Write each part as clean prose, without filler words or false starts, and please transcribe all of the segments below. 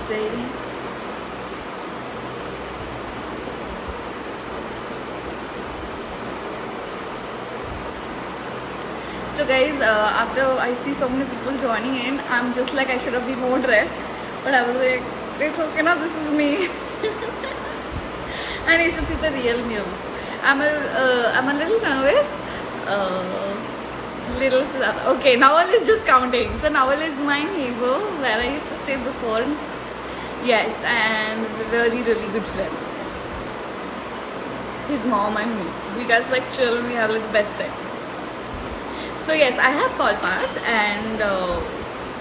ladies. So guys, after I see so many people joining in, I'm just like I should have been more dressed, but I was like, it's okay now. This is me, and you should see the real me also. I'm a little nervous. Little okay. Nawal is just counting. So Nawal is my neighbor where I used to stay before. Yes, and really good friends. His mom and me. We guys like chill. We have like the best time. So yes, I have called Parth and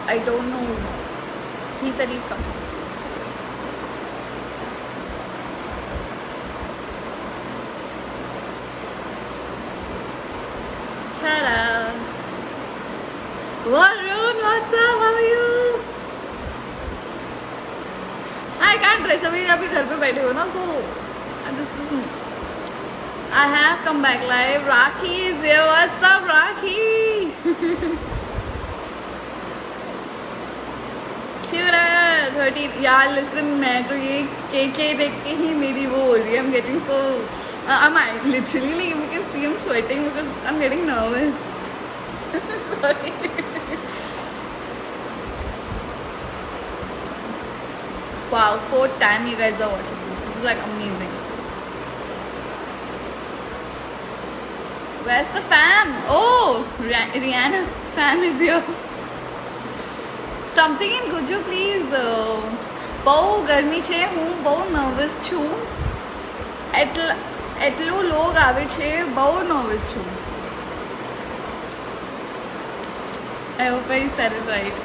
I don't know. He said he's coming. Ta-da! Varun, what's up? How are you? I can't dress अभी घर पे बैठे हो ना, so this is me. I have come back live. Rakhi is here. What's up, Rakhi? क्यों रहा 30 यार listen, मैं तो ये केके देख के ही मेरी वो हो रही है. I'm getting so I'm literally like you can see I'm sweating because I'm getting nervous. Sorry. Wow, 4th time you guys are watching this. This is like amazing. Where's the fam? Oh, Rihanna fam is here. Something in Gujo, please. બહુ ગરમી છે, હું બહુ nervous છું. એટલું log આવે છે, બહુ નર્વસ છું. I hope I said it right.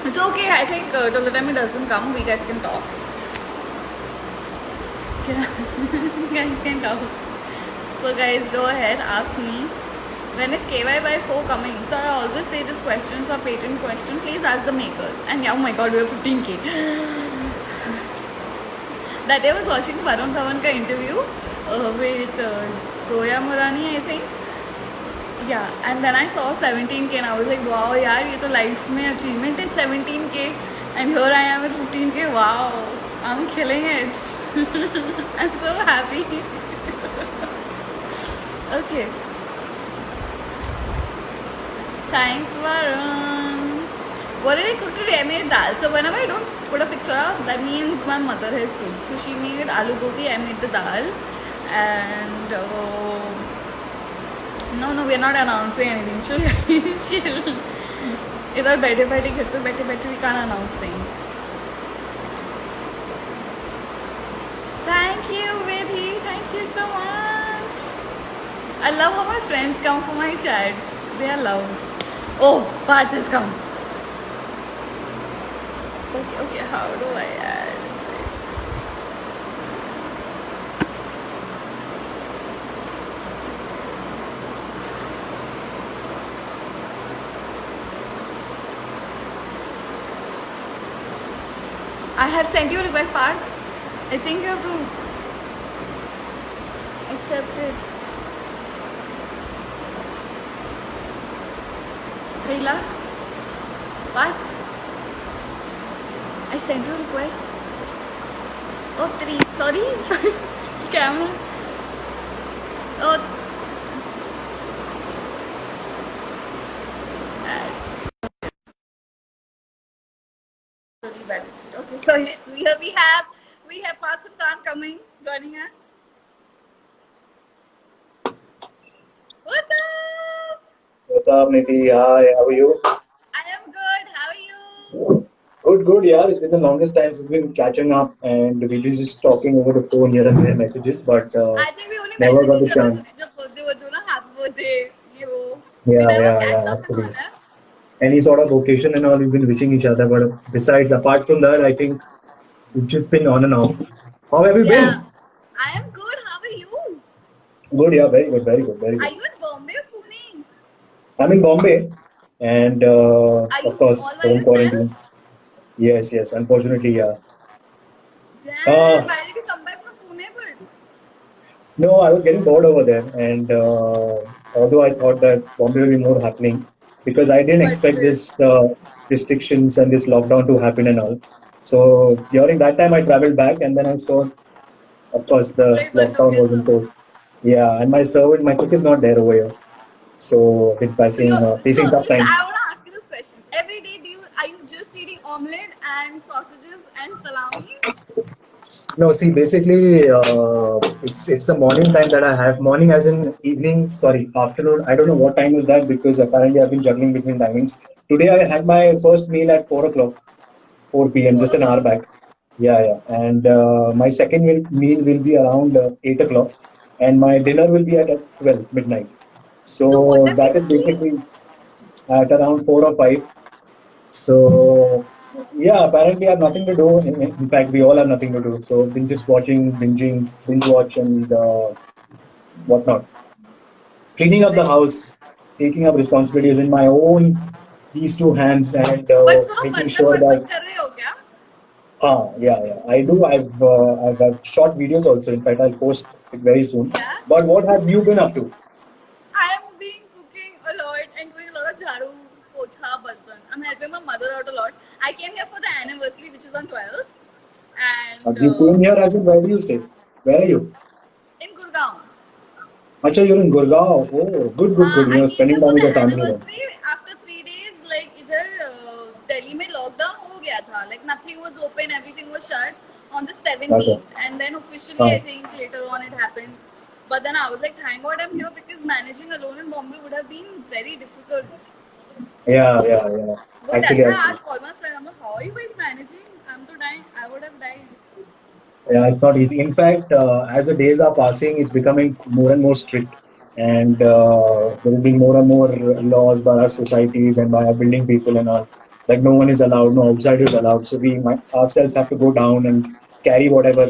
It's okay. I think till the time it doesn't come, we guys can talk. You guys can talk. So guys, go ahead, ask me. When is KY by 4 coming? So I always say this question for patent question. Please ask the makers. And yeah, oh my god, we have 15k. That day I was watching Varun Dhawan ka interview with Zoya Morani, I think. Yeah, and then I saw 17k and I was like, wow, yaar, ye to life mein achievement is 17k. And here I am at 15k. Wow, I'm killing it. I'm so happy. Okay. Thanks, Varun. What did I cook today? I made dal. So whenever I don't put a picture up, that means my mother has cooked. So she made aloo gobi, I made the dal. And no, we're not announcing anything. Chill. इधर बैठे घर पे बैठे we can't announce things. Thank you, Vidhi. Thank you so much. I love how my friends come for my chats. They are love. Oh, Parth has come. Okay, how do I add it? I have sent you a request, Parth. I think you have to accept it. Kaila? What? I sent you a request. Oh, 3. Sorry. Camera. Oh. Really bad. Okay, so yes, we have Parth Sultan coming, joining us. What's up? What's up, Niti? Hi, how are you? I am good. How are you? Good, yeah. It's been the longest time since we've been catching up, and we've been just talking over the phone here and there messages, but I think we only never message got the each other chance. जब birthday होती है ना, happy birthday, you. We Yeah, never yeah, catch yeah, up and all actually. that. Any sort of occasion and all, we've been wishing each other, but besides, apart from that, I think we've just been on and off. How have you Yeah, been? I am good. How are you? Good, yeah, very good, very good, very Are good. you in Bombay or Pune? I'm in Bombay, and Are of you course, all by home yourself? quarantine. Yes, unfortunately, yeah. Damn, Uh, why did you come back from Pune? But no, I was getting bored over there, and although I thought that Bombay will be more happening, because I didn't But expect still, this restrictions and this lockdown to happen and all. So during that time, I traveled back, and then I saw, of course, the like one lockdown okay, was so. imposed. Yeah, and my servant, my cook is not there over here, so been So you so facing tough listen, times. I want to ask you this question. Every day, are you just eating omelette and sausages and salami? No, see, basically, it's the morning time that I have. Morning, as in evening. Sorry, afternoon. I don't know what time is that because apparently I've been juggling between timings. Today I had my first meal at 4 o'clock, 4 p.m. Just Four an hour o'clock. back. Yeah, yeah. And my second meal will be around 8 o'clock, and my dinner will be at 12 midnight. So what So time do that you is sleep? basically at around 4 or 5. So yeah, apparently I have nothing to do. In fact, we all have nothing to do. So been just watching, binge watch, and whatnot. Cleaning up the Like, house, taking up responsibilities in my own these two hands, and but सुनो making बर्तन sure वर्तन that कर रहे हो क्या? yeah, yeah, I do. I've shot videos also. In fact, I'll post it very soon. Yeah. But what have you been up to? I am being cooking a lot and doing a lot of jharu, pocha, bartan. I'm helping my mother out a lot. I came here for the anniversary, which is on 12th, and You came here as in, where do you stay? Where are you? in Gurgaon. Acha, you're in Gurgaon. Oh, good, good, good. I came Spending here time for with the your family then. anniversary. After 3 days, like इधर Delhi में lockdown हो गया था. Like nothing was open, everything was shut on the Okay. 17th, and then officially I Uh, think later on it happened. But then I was like, thank God I'm here because managing alone in Bombay would have been very difficult. yeah, yeah, yeah. But that's Actually, why I actually. asked all my friends, I'm like, how are you guys managing? I'm to dying. I would have died. Yeah, it's not easy. In fact, as the days are passing, it's becoming more and more strict, and there will be more and more laws by our societies and by our building people and all. Like no one is allowed, no outsiders allowed. So we might ourselves have to go down and carry whatever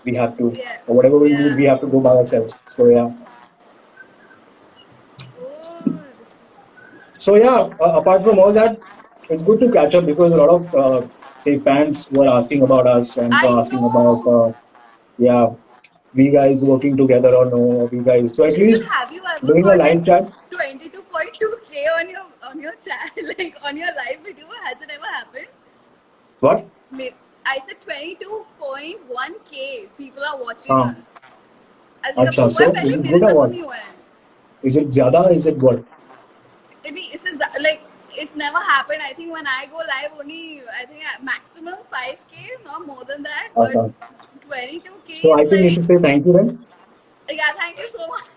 we have to, Yeah. or whatever we need, Yeah. we have to go by ourselves. So yeah. Good. So yeah. Apart from all that, it's good to catch up because a lot of say fans were asking about us and I were asking about know. yeah, we guys working together or no, we guys. So at Listen, least have you ever doing a got like live chat. 22.2K on your channel, like on your live video? Has it ever happened? What? I said 22.1K people are watching हाँ. us. ऐसे कभी अच्छा. हुआ है So is पहले? it मेरे good or साथ तो what? नहीं हुआ है. Is it ज़्यादा? Is it what? This is like it's never happened. I think when I go live, only I think maximum 5K, not more than that. But अच्छा. 22K So is I think you like, should say thank you then. yeah. Thank you so much.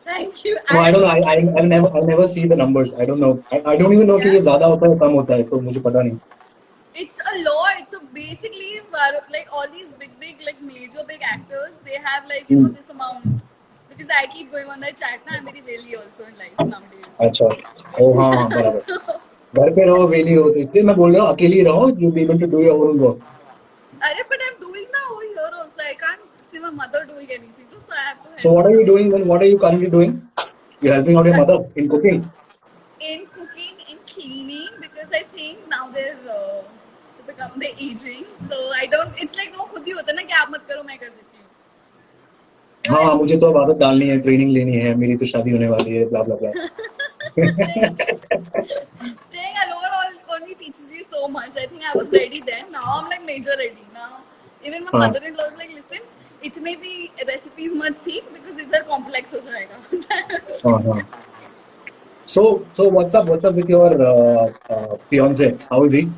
Thank you. No, I I'm don't know. just like, I never see the numbers. I don't know. I don't even know कि yeah. ये ज़्यादा होता है कम होता है तो मुझे पता नहीं. It's a lot. So basically, like all these big, like major big actors, they have like Hmm. this amount. Because I keep going on that chat now, I'm very wary also in life nowadays. अच्छा. Oh हाँ बराबर. So, घर पे रहो वेली हो तो इसलिए मैं बोल रहा हूँ अकेले ही रहो. You'll be able to do your own work. but I'm doing now over here also. I can't see my mother doing anything, so I have to So help what are her you out. doing then? What are you currently doing? You're helping out your mother in cooking. In cooking, in cleaning, because I think now they're become the aging. So I don't. It's like वो खुद ही होता है ना कि आप मत करो मैं कर देती हूँ. So हाँ मुझे तो अब आदत डालनी है ट्रेनिंग लेनी है मेरी तो शादी होने वाली है blah blah blah. staying alone only teaches you so much. I think I was ready then. Now I'm like major ready. Now even my हाँ mother-in-law is like, listen, इतने भी recipes मत सीख because इधर complex हो जाएगा. हाँ हाँ. So what's up with your fiance? How is he?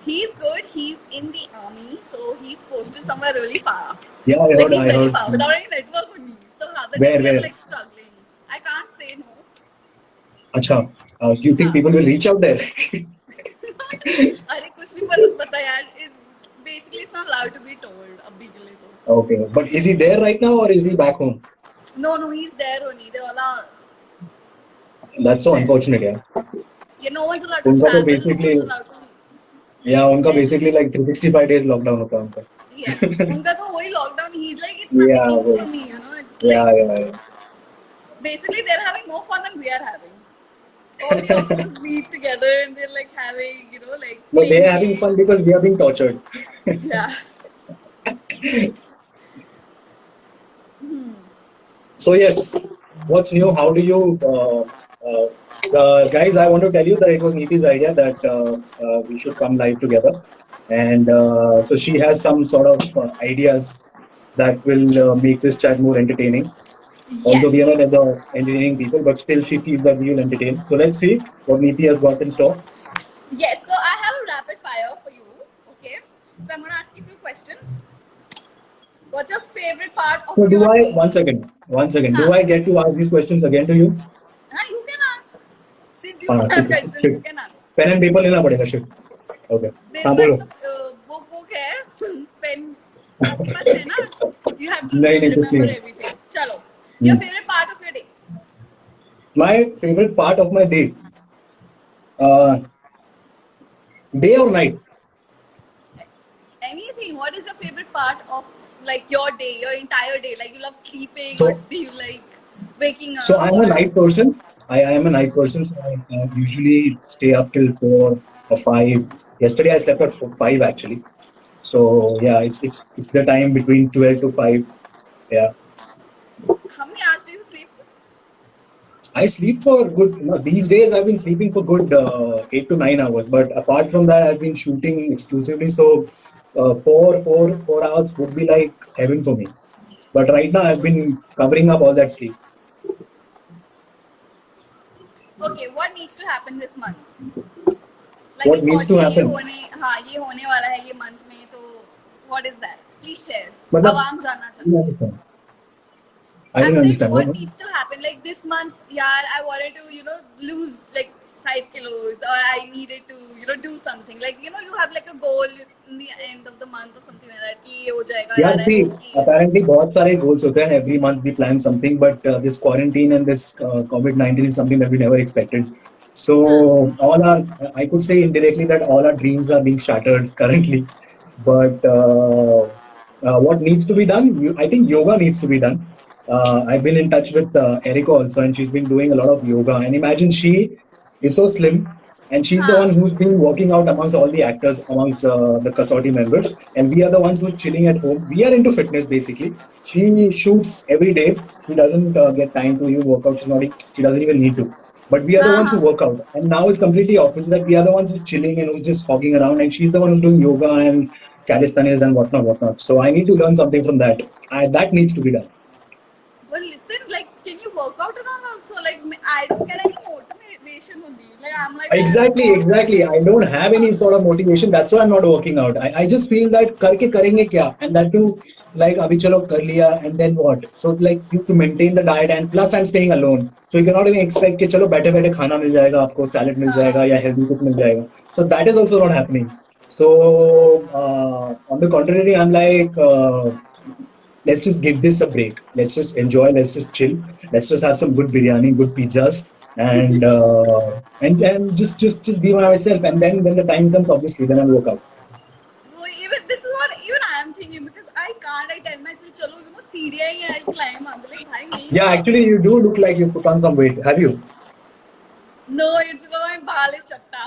He's good. He's in the army, so he's posted somewhere really far. Yeah, I Like heard. he's I very heard. far without any network only. So other day we are Where? like struggling. I can't say no. अच्छा. Do you think हाँ. people will reach out there? अरे कुछ नहीं पता यार. Basically, it's not allowed to be told. अभी के लिए तो. Okay, but is he there right now or is he back home? No, he's there only. They all are That's so there. unfortunate, yeah. Yeah, no one's allowed to उनका तो travel. No basically, one's allowed to yeah, उनका tell. basically like 365 days lockdown होता है उनका. Yeah, उनका तो वही lockdown. He's like, it's nothing Yeah, new वो. for me. It's Yeah, like yeah, yeah. basically they're having more fun than we are having. All the officers meet together and they're like having, like No, they playing are having fun games. because we are being tortured. Yeah. So yes, what's new? How do you Uh, Guys, I want to tell you that it was Neeti's idea that we should come live together, and so she has some sort of ideas that will make this chat more entertaining. Although Yes. we are not the entertaining people, but still she feels that we will entertain. So let's see what Neeti has got in store. Yes, so I have a rapid fire for you. Okay. So I'm gonna ask you a few questions. What's your favorite part of So do your I, day? one second, do Huh? I get to ask these questions again to you? You can ask. Since you don't have ठीक है, questions, you shit. can ask. Pen and paper लेना पड़ेगा shit. Okay. मेरे हाँ पास बोलो. तो book है pen आपके पास है ना यू हैव टू नहीं नहीं कुछ नहीं रिमेम्बर है. एवरीथिंग चलो your favourite part of your day My favorite part of my day, uh, day or night. anything what is your favorite part of like your day your entire day like you love sleeping or So do you like waking so up I'm or a night person. I am a night person, so I usually stay up till 4 or 5. Yesterday I slept at 5 actually. So yeah, it's the time between 12 to 5. Yeah. how many hours do you sleep I sleep for good. These days I've been sleeping for good 8 to 9 hours. But apart from that, I've been shooting exclusively. So 4 hours would be like heaven for me. But right now I've been covering up all that sleep. okay what needs to happen this month like What you needs thought to कि happen? ये होने वाला है ये month में तो what is that please share मतलब आवाम जानना I चाहते didn't हैं understand. I I'm didn't saying understand. what needs to happen. Like this month, yeah, I wanted to, lose like 5 kilos, or I needed to, do something. Like you have like a goal in the end of the month or something like that. कि ये हो जाएगा Yeah, यार, I see, hope कि ये apparently बहुत सारे goals होते हैं. Every month we plan something, but this quarantine and this COVID-19 is something that we never expected. So हाँ. all our, I could say indirectly that all our dreams are being shattered currently. But what needs to be done? I think yoga needs to be done. I've been in touch with Erica also, and she's been doing a lot of yoga. And imagine she is so slim, and she's the हाँ. one who's been working out amongst all the actors, amongst the Kasauti members, and we are the ones who's chilling at home. We are into fitness basically. She shoots every day. She doesn't get time to even work out. She doesn't even need to. But we are the हाँ ones who हाँ. work out. And now it's completely opposite that we are the ones who's chilling and who's just hogging around, and she's the one who's doing yoga and calisthenics and whatnot, whatnot. So I need to learn something from that. That needs to be done. Well, listen, like, can you work out and all also? Like, I don't get any motivation on these. Like, I'm like, oh my Exactly, god. exactly. I don't have any sort of motivation. That's why I'm not working out. I just feel that करके करेंगे क्या? And that too, like अभी चलो कर लिया and then what? So like you to maintain the diet and plus I'm staying alone. So you cannot even expect कि चलो बैठे बैठे खाना मिल जाएगा आपको salad मिल जाएगा हाँ. या healthy कुछ मिल जाएगा. So that is also not happening. So on the contrary, I'm like let's just give this a break. Let's just enjoy. Let's just chill. Let's just have some good biryani, good pizzas, and just be myself. And then when the time comes, obviously, then I'll work out. So even this is what even I am thinking because I can't. I tell myself, चलो, सीढ़ियाँ ही I'll climb. I'm like, भाई नहीं Yeah, होगा. actually, you do look like you put on some weight. Have you? No, it's because my baal is chapta.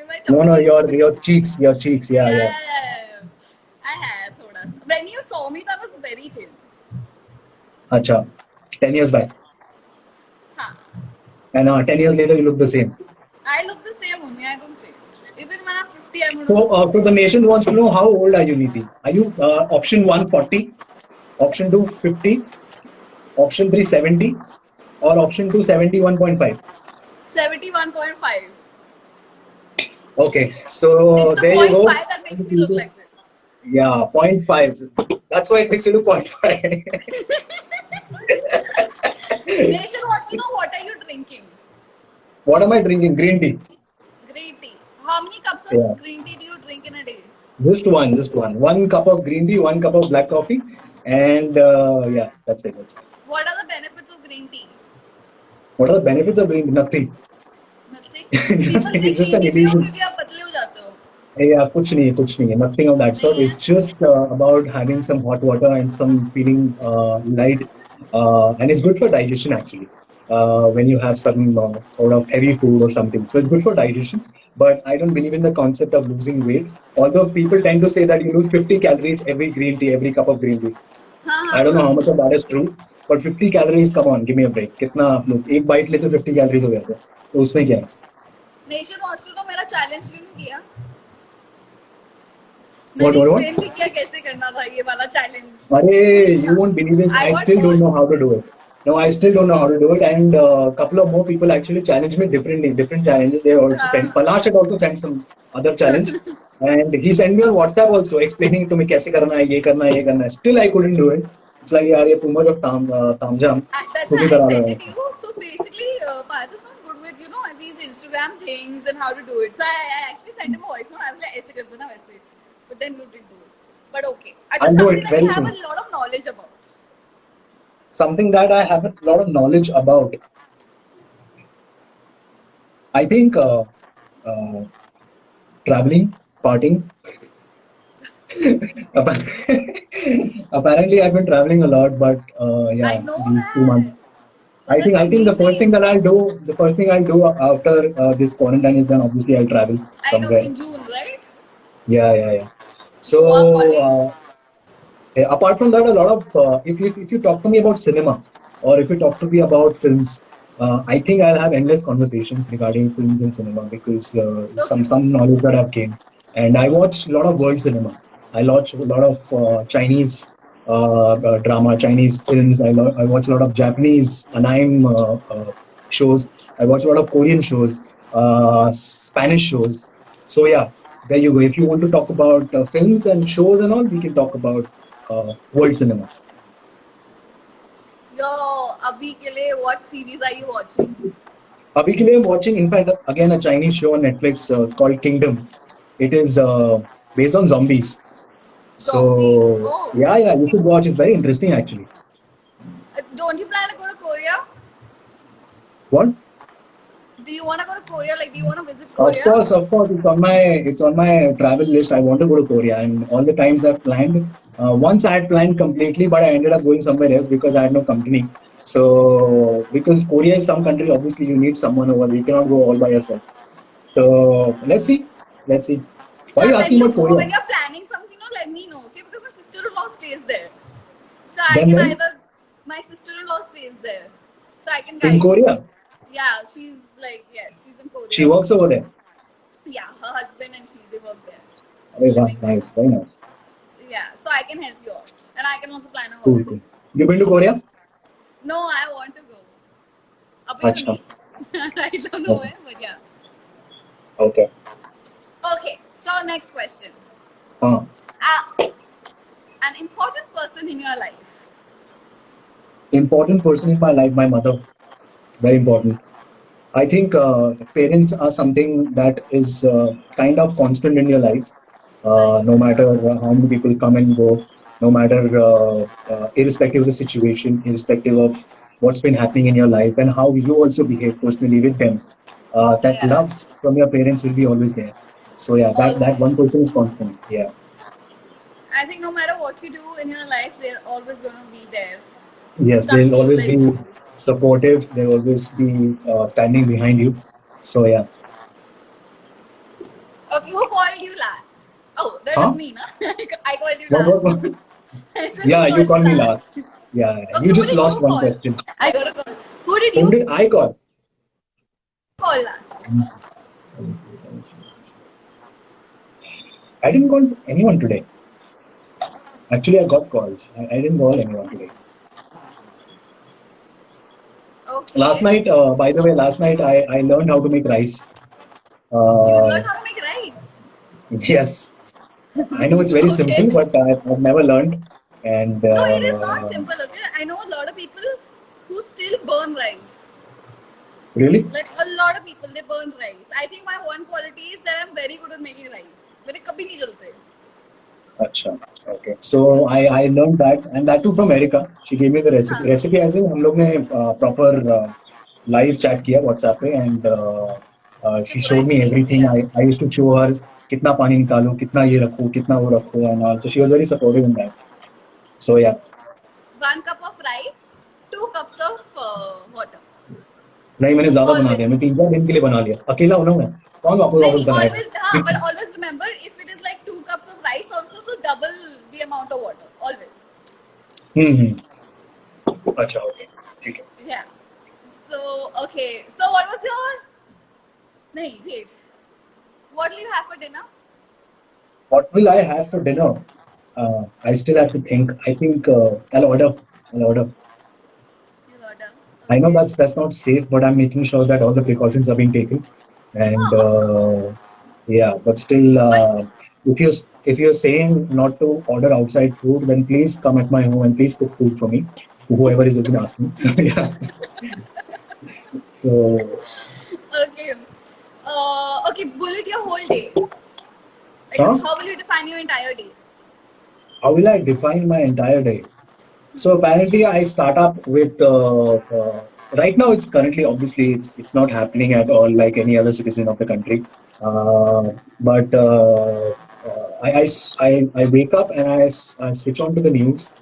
My No, chappi no, cheeks. your cheeks, your cheeks. Yeah, Yeah, yeah. yeah, yeah, yeah. I have thoda. When you saw me, that was very thin. Acha. 10 years back, Huh. and 10 years later, you look the same. I look the same only. I don't change. Even when I'm 50, I'm gonna So, look the so same. the nation wants to know how old are you, Niti? Are you option 140, option 2 50, option 3 70, or option 2 71.5? 71.5. Okay, It's so the there you point go. 5 that makes me look like this. Yeah, point 0.5. That's why it takes you to point 0.5. Nation wants to know what are you drinking? What am I drinking? Green tea. Green tea. How many cups of Yeah, green tea do you drink in a day? just one, just one. 1 cup of green tea, 1 cup of black coffee, and yeah, that's it. That's it. What are the benefits of green tea? What are the benefits of green tea? Nothing. Nothing. People Nothing. say It's just green an tea पियो illusion. क्योंकि आप पतले हो जाते हो. Yeah, कुछ नहीं है, nothing of that sort. नहीं It's है. just about having some hot water and some feeling light, and it's good for digestion actually. When you have some sort of heavy food or something, so it's good for digestion. But I don't believe in the concept of losing weight. Although people tend to say that you lose 50 calories every green tea, every cup of green tea. हाँ हाँ I don't know हाँ. how much of that is true. But 50 calories, come on, give me a break. कितना आप लोग एक bite लेते 50 calories हो जाते हैं, तो उसमें क्या है? नेशन हॉस्टल को मेरा चैलेंज क्यों नहीं किया? What, मैंने what, what? एक्सप्लेन भी किया कैसे करना था ये वाला चैलेंज, अरे, क्यों नहीं you किया? won't believe this. I I got still don't call. know how to do it. No, I still don't know how to do it. And a couple of more people actually challenged me differently, different challenges. They also sent, Palash had also sent some other challenge. And he sent me on WhatsApp also explaining to me कैसे करना है, ये करना है, ये करना है. Still, I couldn't do it. It's like, यार, ये too much of तामझाम. That's खुद why ही I करा sent रहा it to you. So basically, Parth is not good with these Instagram things and how to do it. So I actually sent him a voice note. I was like, ऐसे कर देना वैसे. But then you didn't do it. But okay. I'll Just do something it that you very have a soon. lot of knowledge about. Something that I have a lot of knowledge about. I think uh, traveling, partying. Apparently, I've been traveling a lot, but I yeah, know these 2 months. that. But that's I think the first thing amazing. that the first thing I'll do after this quarantine is then obviously I'll travel I know somewhere. in June, right? Yeah, yeah, yeah. So Goa calling. apart from that, a lot of if you talk to me about cinema or if you talk to me about films, I think I'll have endless conversations regarding films and cinema because Okay. some knowledge that I've gained, and I watch a lot of world cinema. I watch a lot of Chinese drama, Chinese films. I watch a lot of Japanese anime shows. I watch a lot of Korean shows, Spanish shows. So yeah, there you go. If you want to talk about films and shows and all, we can talk about world cinema. Yo, abhi ke liye, what series are you watching? अभी के लिए I'm watching, in fact, again a Chinese show on Netflix called Kingdom. It is based on zombies. So Zombie. Oh. yeah, you should watch. It's very interesting actually. Don't you plan to go to Korea? What? Do you want to go to Korea? Like, do you want to visit Korea? Of course, it's on my travel list. I want to go to Korea, and all the times I've planned. Once I had planned completely, but I ended up going somewhere else because I had no company. So because Korea is some country, obviously you need someone over. You cannot go all by yourself. So let's see, let's see. Why are Chal, you when asking you about go, Korea? when you're planning something, let me know, okay? Because my sister-in-law stays there. So I Then can then either, my sister-in-law stays there. So I can in guide you. Korea, Yeah, she's like, yes, she's in she Korea. works over there. Yeah, her husband and she, they work there. Arey wah, Living there. nice, very nice. Yeah, so I can help you out. And I can also plan a Cool, holiday. cool. You been to Korea? No, I want to go. Abhi to Acha. nahi. I don't know Okay. where, but yeah. Okay. Okay, so next question. Uh, An important person in your life. important person in my life, my mother. Very important. I think parents are something that is kind of constant in your life, Right. no matter how many people come and go, no matter irrespective of the situation, irrespective of what's been happening in your life and how you also behave personally with them. That Yeah. love from your parents will be always there. So yeah, that Always. one person is constant. Yeah. I think no matter what you do in your life, they're always gonna be there. Yes, Stuck they'll to you always like be glue. supportive. They'll always be standing behind you. So yeah. Okay, who called you last? Oh, that was Huh? me, na? I called you What, last. what? I said, who Yeah, you called you called me last? last. Yeah, Okay, you who just did lost you one call? question. I got a call. Who did Whom you did I call? call last? I didn't call anyone today. Actually, I got calls. I didn't call anyone today. Last Okay. night, by the way, last night I learned how to make rice. You Uh, learned how to make rice. yes, I know it's very Okay. simple, but I've never learned. And No, it is not simple, okay? I know a lot of people who still burn rice. really? Like a lot of people, they burn rice. I think my one quality is that I'm very good at making rice. मेरे कभी नहीं जलते. Acha. Okay. So I learned that, and that too from Erica. She gave me the recipe. हाँ. Recipe as in हम लोग ने proper live chat किया WhatsApp पे, and उसने she पूरा showed me explain everything. किया. I used to show her कितना पानी निकालो, कितना ये रखो, कितना वो रखो, and all. So she was very supportive in that. So yeah. 1 cup of rice, 2 cups of water. नहीं मैंने ज्यादा बना Always. दिया मैं 3-4 दिन के लिए बना लिया अकेला हूँ ना मैं कौन वापस नहीं वापस नहीं बनाएगा always हाँ but always remember if it is like 2 cups of rice also so double the amount of water always. हम्म अच्छा ओके ठीक है. Yeah. So okay. So what was your? No, wait. What will you have for dinner? What will I have for dinner? I still have to think. I think I'll order. I'll order. You'll order. I know Okay. that's not safe, but I'm making sure that all the precautions are being taken. And Of course. yeah, but still, But if you're saying not to order outside food, then please come at my home and please cook food for me. Whoever is even asking. So yeah. So okay. Okay. Bullet your whole day. Like, huh? how will you define your entire day? How will I define my entire day? So apparently, I start up with right now. It's currently obviously it's not happening at all like any other citizen of the country. Uh, but I wake up and I switch on to the news.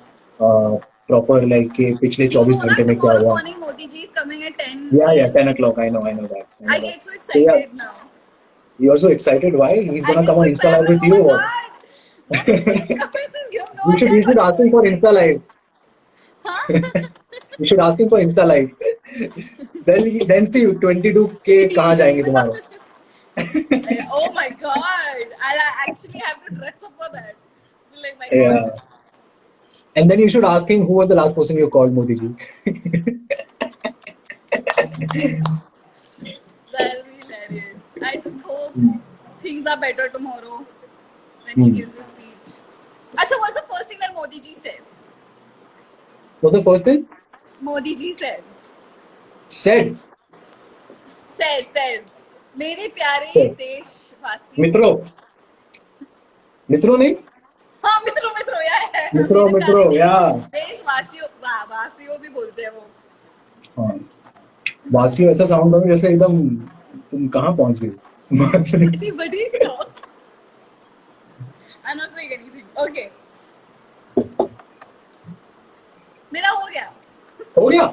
Proper like कि पिछले You 24 know घंटे that में क्या tomorrow हुआ. morning Modi ji is coming at 10 Yeah, a.m. 10 o'clock. I know that. I I know that. get so So yeah, excited now. you're so excited. Why? He's I gonna get come so on Insta excited. I'm Live like, with oh you. my Or what? god, Modi ji is coming. You have no idea. You I'm should much ask so him for Insta excited. Live. Huh? You should ask him for Insta Live. Then see 22K कहाँ जाएंगे तुम्हारे? Oh my god. I actually have to dress up for that. Like, my god. Yeah. And then you should ask him who was the last person you called, Modi ji. That'll be hilarious. I just hope Hmm. things are better tomorrow when he Hmm. gives his speech. Acha, what's the first thing that Modi ji says? So the first thing Modi ji says. said, Says. मेरे प्यारे said, देशवासियों. मित्रों, मित्रों नहीं, हाँ मित्रों यार मित्रों मेरे प्यारे मित्रों या देशवासियों वासियों भी बोलते हैं वो. हाँ, वासियों ऐसा साउंड हो जैसे एकदम तुम कहाँ पहुंच गई. Anybody talks. I'm not saying anything. Okay. मेरा हो गया. हो गया.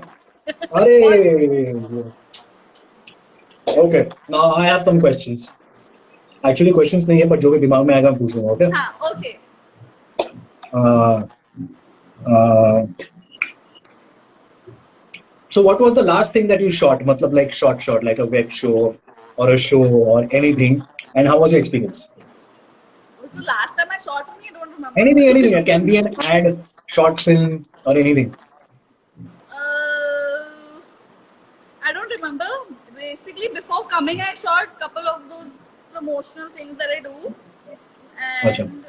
अरे. Okay. Now I have some questions. Actually questions नहीं है पर जो भी दिमाग में आएगा मैं पूछूंगा. Okay. हाँ okay. Uh, uh, so what was the last thing that you shot? Matlab like short, like a web show or a show or anything. And how was your experience? So last time I shot only, I don't remember. Anything. It can be an ad, short film or anything. I don't remember. Basically, before coming, I shot couple of those promotional things that I do. Achha. And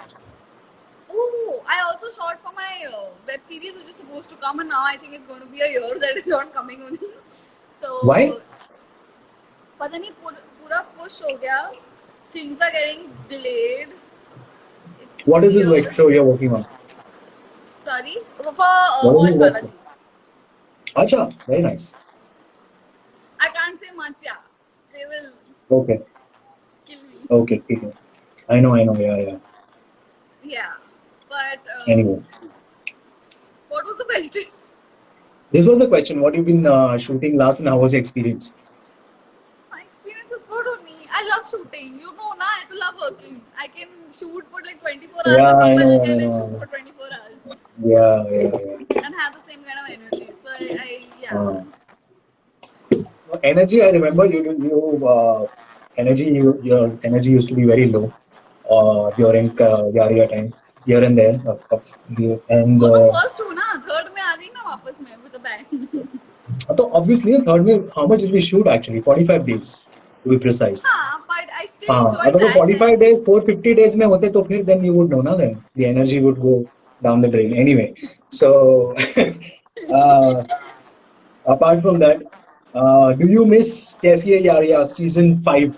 oh, I also shot for my web series, which is supposed to come, and now I think it's going to be a year that it's not coming only. So Why? पता नहीं पूरा push हो गया. Things are getting delayed. It's What is this weird. web show you're working on? Sorry, for What is Oil this web Balaji. show? Achha, very nice. I can't say much. Yeah, they will Okay. kill me. Okay. I know. Yeah. Yeah, but Anyway. what was the question? This was the question. What you've been shooting last and how was your experience? My experience is good on me. I love shooting. You know, na, I love working. I can shoot for like 24 hours Yeah, I and come know. back again and shoot for 24 hours Yeah. and have the same kind of energy. So yeah. Energy, I remember your energy used to be very low during Yaria time, here and there. And वो तो first हो ना, third में आ गई ना वापस में with a bang. so obviously, third में, how much did we shoot actually? 45 days to be precise. हाँ, but I still हाँ, enjoyed अगर वो that. 45 days, 450 days में होते तो फिर then you would know ना, then the energy would go down the drain. Anyway, so apart from that, do you miss कैसी है यारिया season 5?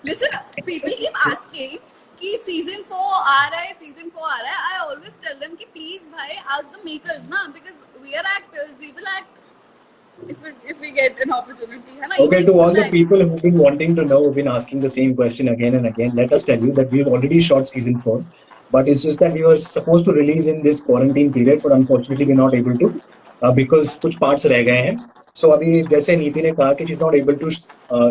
Listen, people keep asking कि season 4 आ रहा है, season 4 आ रहा है. I always tell them कि please भाई ask the makers ना, because we are actors, we will act if we get an opportunity. है ना? Okay, to You all will the act. people who've been wanting to know, who've been asking the same question again and again, let us tell you that we've already shot season 4, but it's just that we were supposed to release in this quarantine period, but unfortunately we're not able to. because कुछ parts रह गए हैं. So अभी जैसे नीति ने कहा कि she's not able to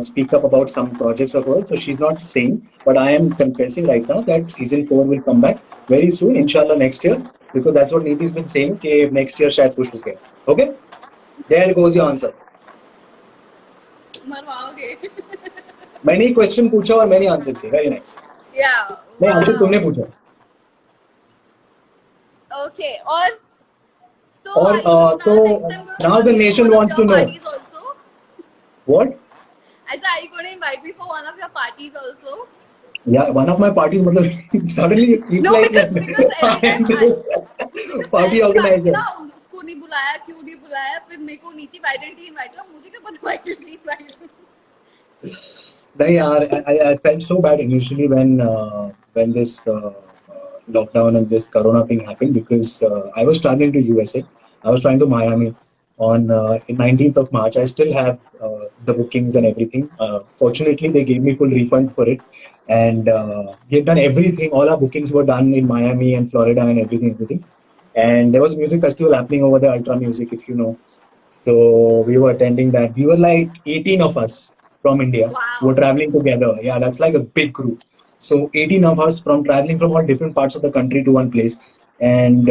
speak up about some projects of hers, so she's not saying. But I am confessing right now that season 4 will come back very soon, inshallah next year, because that's what Niti's been saying कि next year शायद push होके. Okay, there goes your answer. मरवाओगे. मैंने ही question पूछा और मैंने answer किया. Very nice. Yeah. नहीं answer तुमने Wow. पूछा. Okay. और so और are you तो next time going to now call the me for nation one of wants your to know parties also? what. I said, are you going to invite me for one of your parties also? Yeah, one of my parties. मतलब suddenly it feels No, like because I every am time I the because मैं party ऐसी बात की organizer. ना उसको नहीं बुलाया क्यों नहीं बुलाया फिर मेरे को नीति why didn't he invite you मुझे क्या पता why didn't he invite me. नहीं यार, I felt so bad initially when this lockdown and this corona thing happened because I was traveling to USA. I was trying to Miami on in 19th of March. I still have the bookings and everything. Fortunately, they gave me full refund for it, and we had done everything. All our bookings were done in Miami and Florida and everything. And there was a music festival happening over there, Ultra Music, if you know. So we were attending that. We were like 18 of us from India who were Wow. traveling together. Yeah, that's like a big group. So 18 of us from traveling from all different parts of the country to one place. And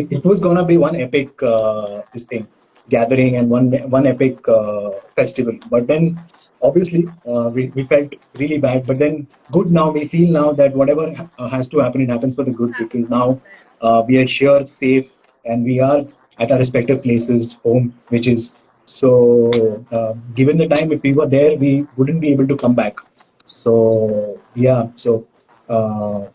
it was gonna be one epic this thing gathering and one epic festival. But then obviously we felt really bad. But then good now we feel now that whatever has to happen, it happens for the good Happens because for the now best. we are sure safe and we are at our respective places home, which is so given the time if we were there we wouldn't be able to come back. So yeah, so uh,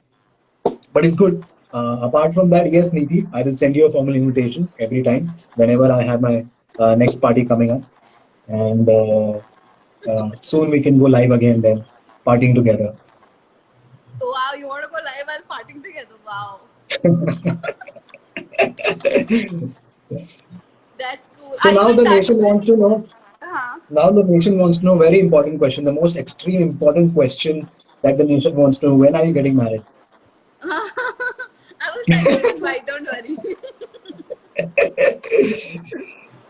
but it's good. Apart from that, yes, Niti, I will send you a formal invitation every time whenever I have my next party coming up, and soon we can go live again then, partying together. Wow, you want to go live while partying together? Wow. That's cool. So Are you now in the touch nation with wants to know. huh? Now the nation wants to know very important question, the most extreme important question that the nation wants to know: when are you getting married? I will send you an invite, don't worry.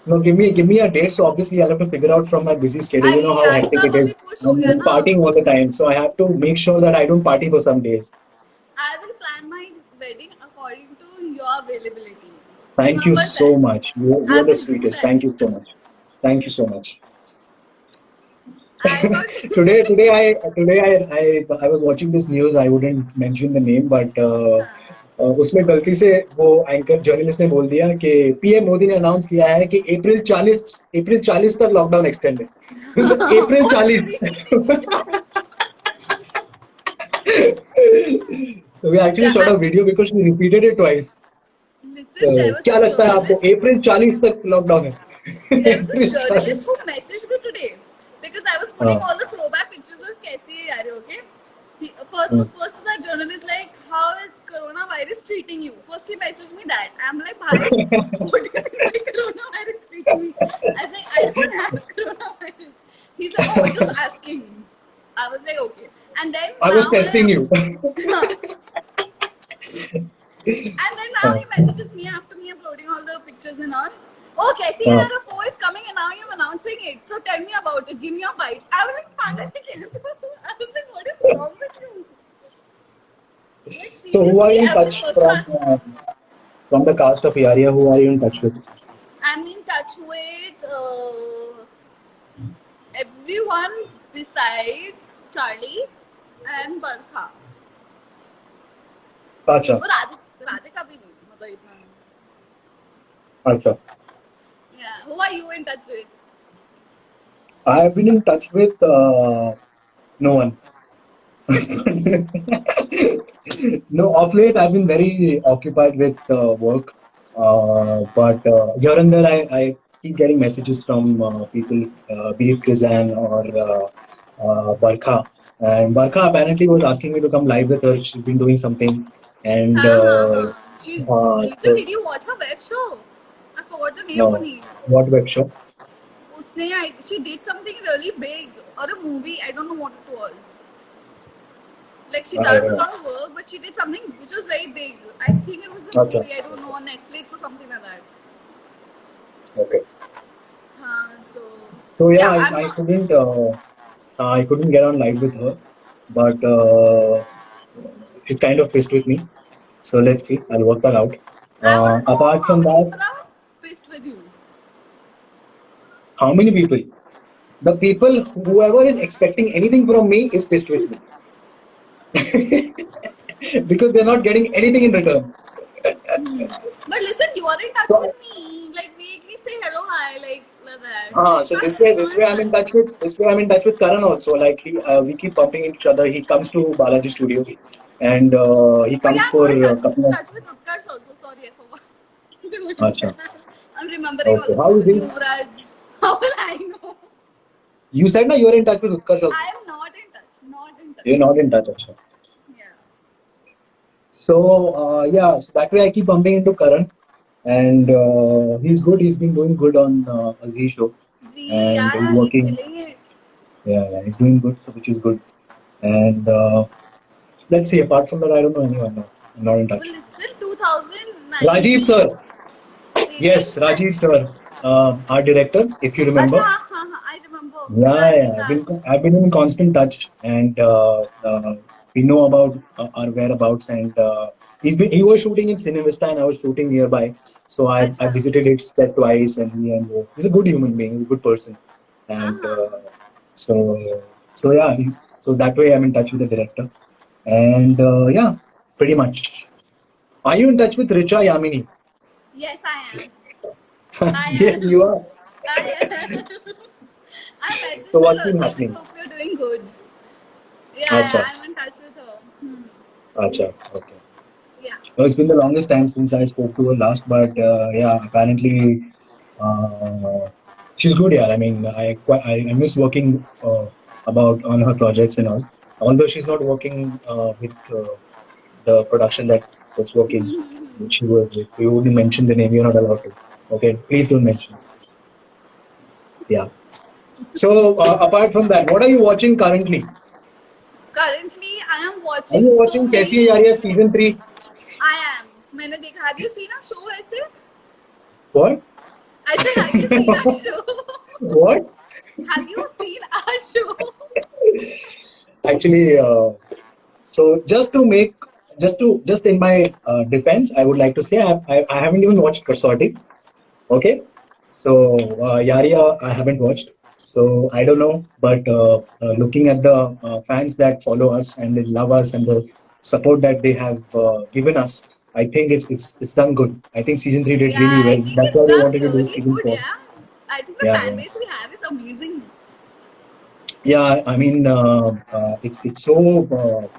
No, give me a date. So obviously I'll have to figure out from my busy schedule. You know अरे how यार hectic सब it is. अभी push हो गया I'm ना. partying all the time, so I have to make sure that I don't party for some days. I will plan my wedding according to your availability. Thank you Remember so that. much. You I are the will do sweetest. that. Thank you so much. Thank you so much. I thought today I was watching this news. I wouldn't mention the name, but उसमें गलती से वो anchor journalist ने बोल दिया कि PM Modi ने announce किया है कि अप्रैल 40 तक लॉकडाउन एक्सटेंड है. मतलब अप्रैल oh 40. really? So we actually Yeah, shot a video because she repeated it twice. listen, तो there was क्या this लगता है आपको journalist. अप्रैल 40 तक लॉकडाउन है? There was this April journalist 40. who messaged me today because I was putting हाँ. all the throwback pictures of कैसी है यार, okay? हाँ. First that journalist like, how is coronavirus treating you? First he messaged me that. I'm like, bhai, what do you mean by coronavirus treating me? I was like, I don't have coronavirus. He's like, oh, just asking. I was like, okay. And then I was now testing you. and then now हाँ. he messages me after me uploading all the pictures and all. Oh, Cassie हाँ. Anara 4 is coming and now you're announcing it. So tell me about it. Give me your bites. I was like, "Pagal hai kya tu?" I was like, what is wrong with you? Like, So who are seriously, you in every touch person. from the cast of Yaria? Who are you in touch with? I'm in touch with everyone besides Charlie and Barkha. अच्छा. और राधिका भी नहीं मतलब इतना. अच्छा. Yeah. Who are you in touch with? I have been in touch with no one. No, of late I've been very occupied with work, but here and there I keep getting messages from people, be it Krizan or Barkha. And Barkha apparently was asking me to come live with her. She's been doing something, and हाँ हाँ हाँ. She's listen. so Did you watch her web show? I forgot the name of her no, name. what web show? She did something really big or a movie. I don't know what it was. Like she I does a don't know. lot of work, but she did something which was very big. I think it was a Acha. movie. I don't know, on Netflix or something like that. Okay. So So yeah, yeah, I'm not. I couldn't get on live with her, but she's kind of pissed with me. So let's see. I'll work that out. I want to know Apart how from many that, people are pissed with you. how many people? The people, whoever is expecting anything from me is pissed with me because they're not getting anything in return. But listen, you are in touch with So, me. Like weekly say hello, hi, like that. So you so can't say you're this in way I'm in touch. touch with Karan also. Like we keep bumping each other. He comes to Balaji Studio, and he Oh yeah, comes I'm for more in a touch couple of. with Utkarsh also. Sorry, I forgot. Acha. I'm remembering all Okay. the How is people. he? Yuvraj. How will I know? You said na you are in touch with Utkarsh also. I am not in touch. Not in You're touch. not in touch, acha. Yeah. So yeah, so that way I keep bumping into Karan, and he's good. He's been doing good on a Z show, Z, and he's yeah, he's working. killing it. Yeah, he's doing good, so which is good. And let's see. Apart from that, I don't know anyone now. I'm not in Well, touch. listen, Rajiv 2019, sir, 18. yes, Rajiv sir, our director, if you Acha, remember. I remember. Yeah. Rajiv Raj. I've been in constant touch, and we know about our whereabouts. And he was shooting in Cinevista, and I was shooting nearby. So I Acha. visited his set twice, and he's a good human being. He's a good person, and so so yeah. So that way, I'm in touch with the director, and yeah, pretty much. Are you in touch with Richa Yamini? Yes, I am. I Yes, you am. are. I am. I So messaged her what's been also. I was like, happening? hope you're doing good. Yeah, Acha, I'm in touch with her. acha, okay. Yeah. It's been the longest time since I spoke to her last, but yeah, apparently she's good. Yeah, I mean, I miss working about on her projects and all. Although she's not working with the production that was working, which she was with. We wouldn't mention the name. You're not allowed to. Okay, please don't mention. Yeah. So apart from that, what are you watching currently? Currently, I am Are watching you so watching many. Kaisi Hai Yaariyan season 3? I am. मैंने देखा. Have you seen a show ऐसे? What? I said, have you seen a show? What? Have you seen a show? Actually, so just in my defense, I would like to say I haven't even watched Kasauti. Okay, so Yaria I haven't watched, so I don't know. But looking at the fans that follow us and they love us and the support that they have given us, I think it's done good. I think season 3 did Yeah, really I well. think That's it's why they done wanted to do really season good. 4. Yeah. I think the Yeah, fan yeah. base we have is amazing. Yeah, I mean, it's so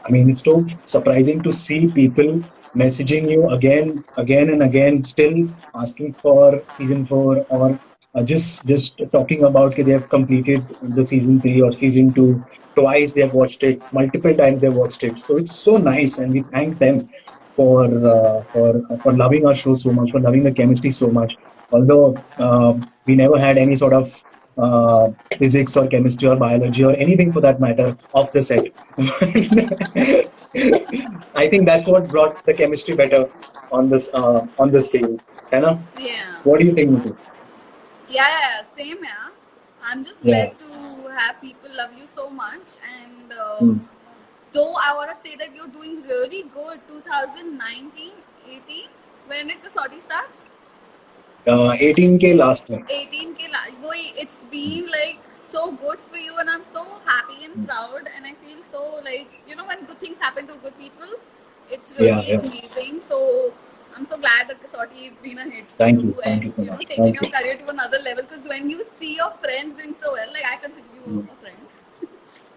I mean, it's so surprising to see people messaging you again and again, still asking for season 4, or just talking about that they have completed the season 3 or season 2 twice. They have watched it multiple times. They have watched it, so it's so nice, and we thank them for loving our show so much, for loving the chemistry so much. Although we never had any sort of uh, physics or chemistry or biology or anything for that matter off the set. I think that's what brought the chemistry better on the scale. Hannah, Yeah. what do you think, Nikhil? Yeah. Same, yeah. I'm just Yeah. blessed to have people love you so much. And Hmm. though I want to say that you're doing really good, 2019, 18, when did Kasauti start? 18K last month. 18 के वही it's been like so good for you and I'm so happy and proud and I feel so like when good things happen to good people it's Yeah, really yeah. amazing. So I'm so glad that Kasauti has been a hit for Thank you you. Thank you and so much. taken Thank your you. career to another level, because when you see your friends doing so well, like I consider you Hmm. a friend.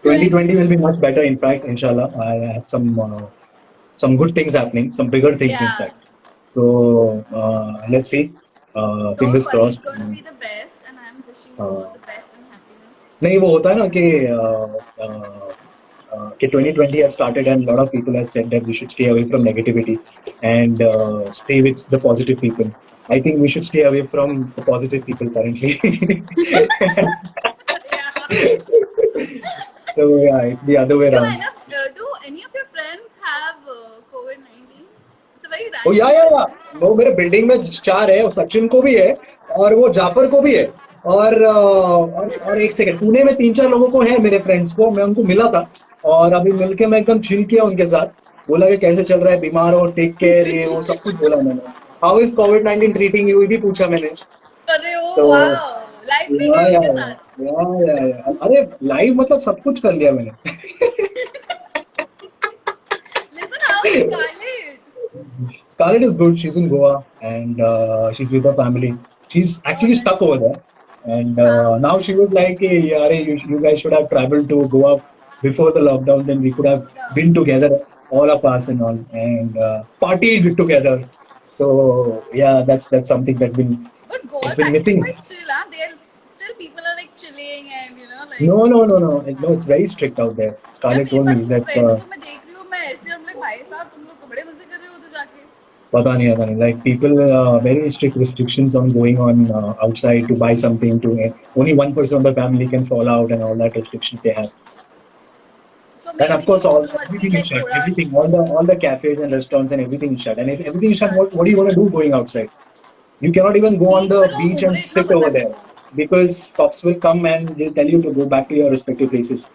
Like 2020 will be much better. In fact, inshallah, I have some good things happening, some bigger things, in yeah, fact. So let's see. don't Fingers worry, it's crossed. going to be the best and I'm wishing you all Uh, the best and happiness. नहीं वो होता है ना कि 2020 has started and a lot of people have said that we should stay away from negativity and stay with the positive people. I think we should stay away from the positive people currently. Yeah. So yeah, it's the other way You around. end up ओ या वो मेरे building में 4 है, सचिन को भी है और वो जाफर को भी है और एक सेकंड पुणे में 3-4 लोगों को है मेरे फ्रेंड्स को, मैं उनको मिला था और अभी मिलके मैं एकदम चिल किया उनके साथ, बोला कि कैसे चल रहा है, बीमार हो, टेक केयर, ये वो सब कुछ बोला मैंने। How is covid treating you भी पूछा मैंने। अरे ओ तो वाओ, लाइव भी या गए या उनके या साथ। अरे लाइव मतलब सब कुछ कर लिया मैंने। Listen, how is Scarlett? Scarlett is good. She's in Goa and she's with her family. She's Oh, actually that's stuck over there. And हाँ. now she was like, hey, yaar, you guys should have traveled to Goa before the lockdown. Then we could have been together, all of us and all, and partied together. So yeah, that's something But that's Goa's been actually missing. quite chill, huh? Still people are like chilling and like. No. It's very strict out there. यार Scarlett मेरे told पास me कुछ that. Friends को मैं देख रही हूँ, मैं ऐसे हम लाइक भाई साहब तुम लोग तो बड़े मजे कर रहे हो तो जाके. पता नहीं like people very strict restrictions on going on outside to buy something to only one person of the family can fall out and all that restrictions they have, So and of maybe course these all people must be everything is like shut, थोड़ा everything, all the cafes and restaurants and everything is shut, and if everything is shut, shut. what are you going to do going outside? You cannot even go on beach the पे लोग beach घूम and रहे इतना sit पता over है मेरे there को. because cops will come and they'll tell you to go back to your respective places.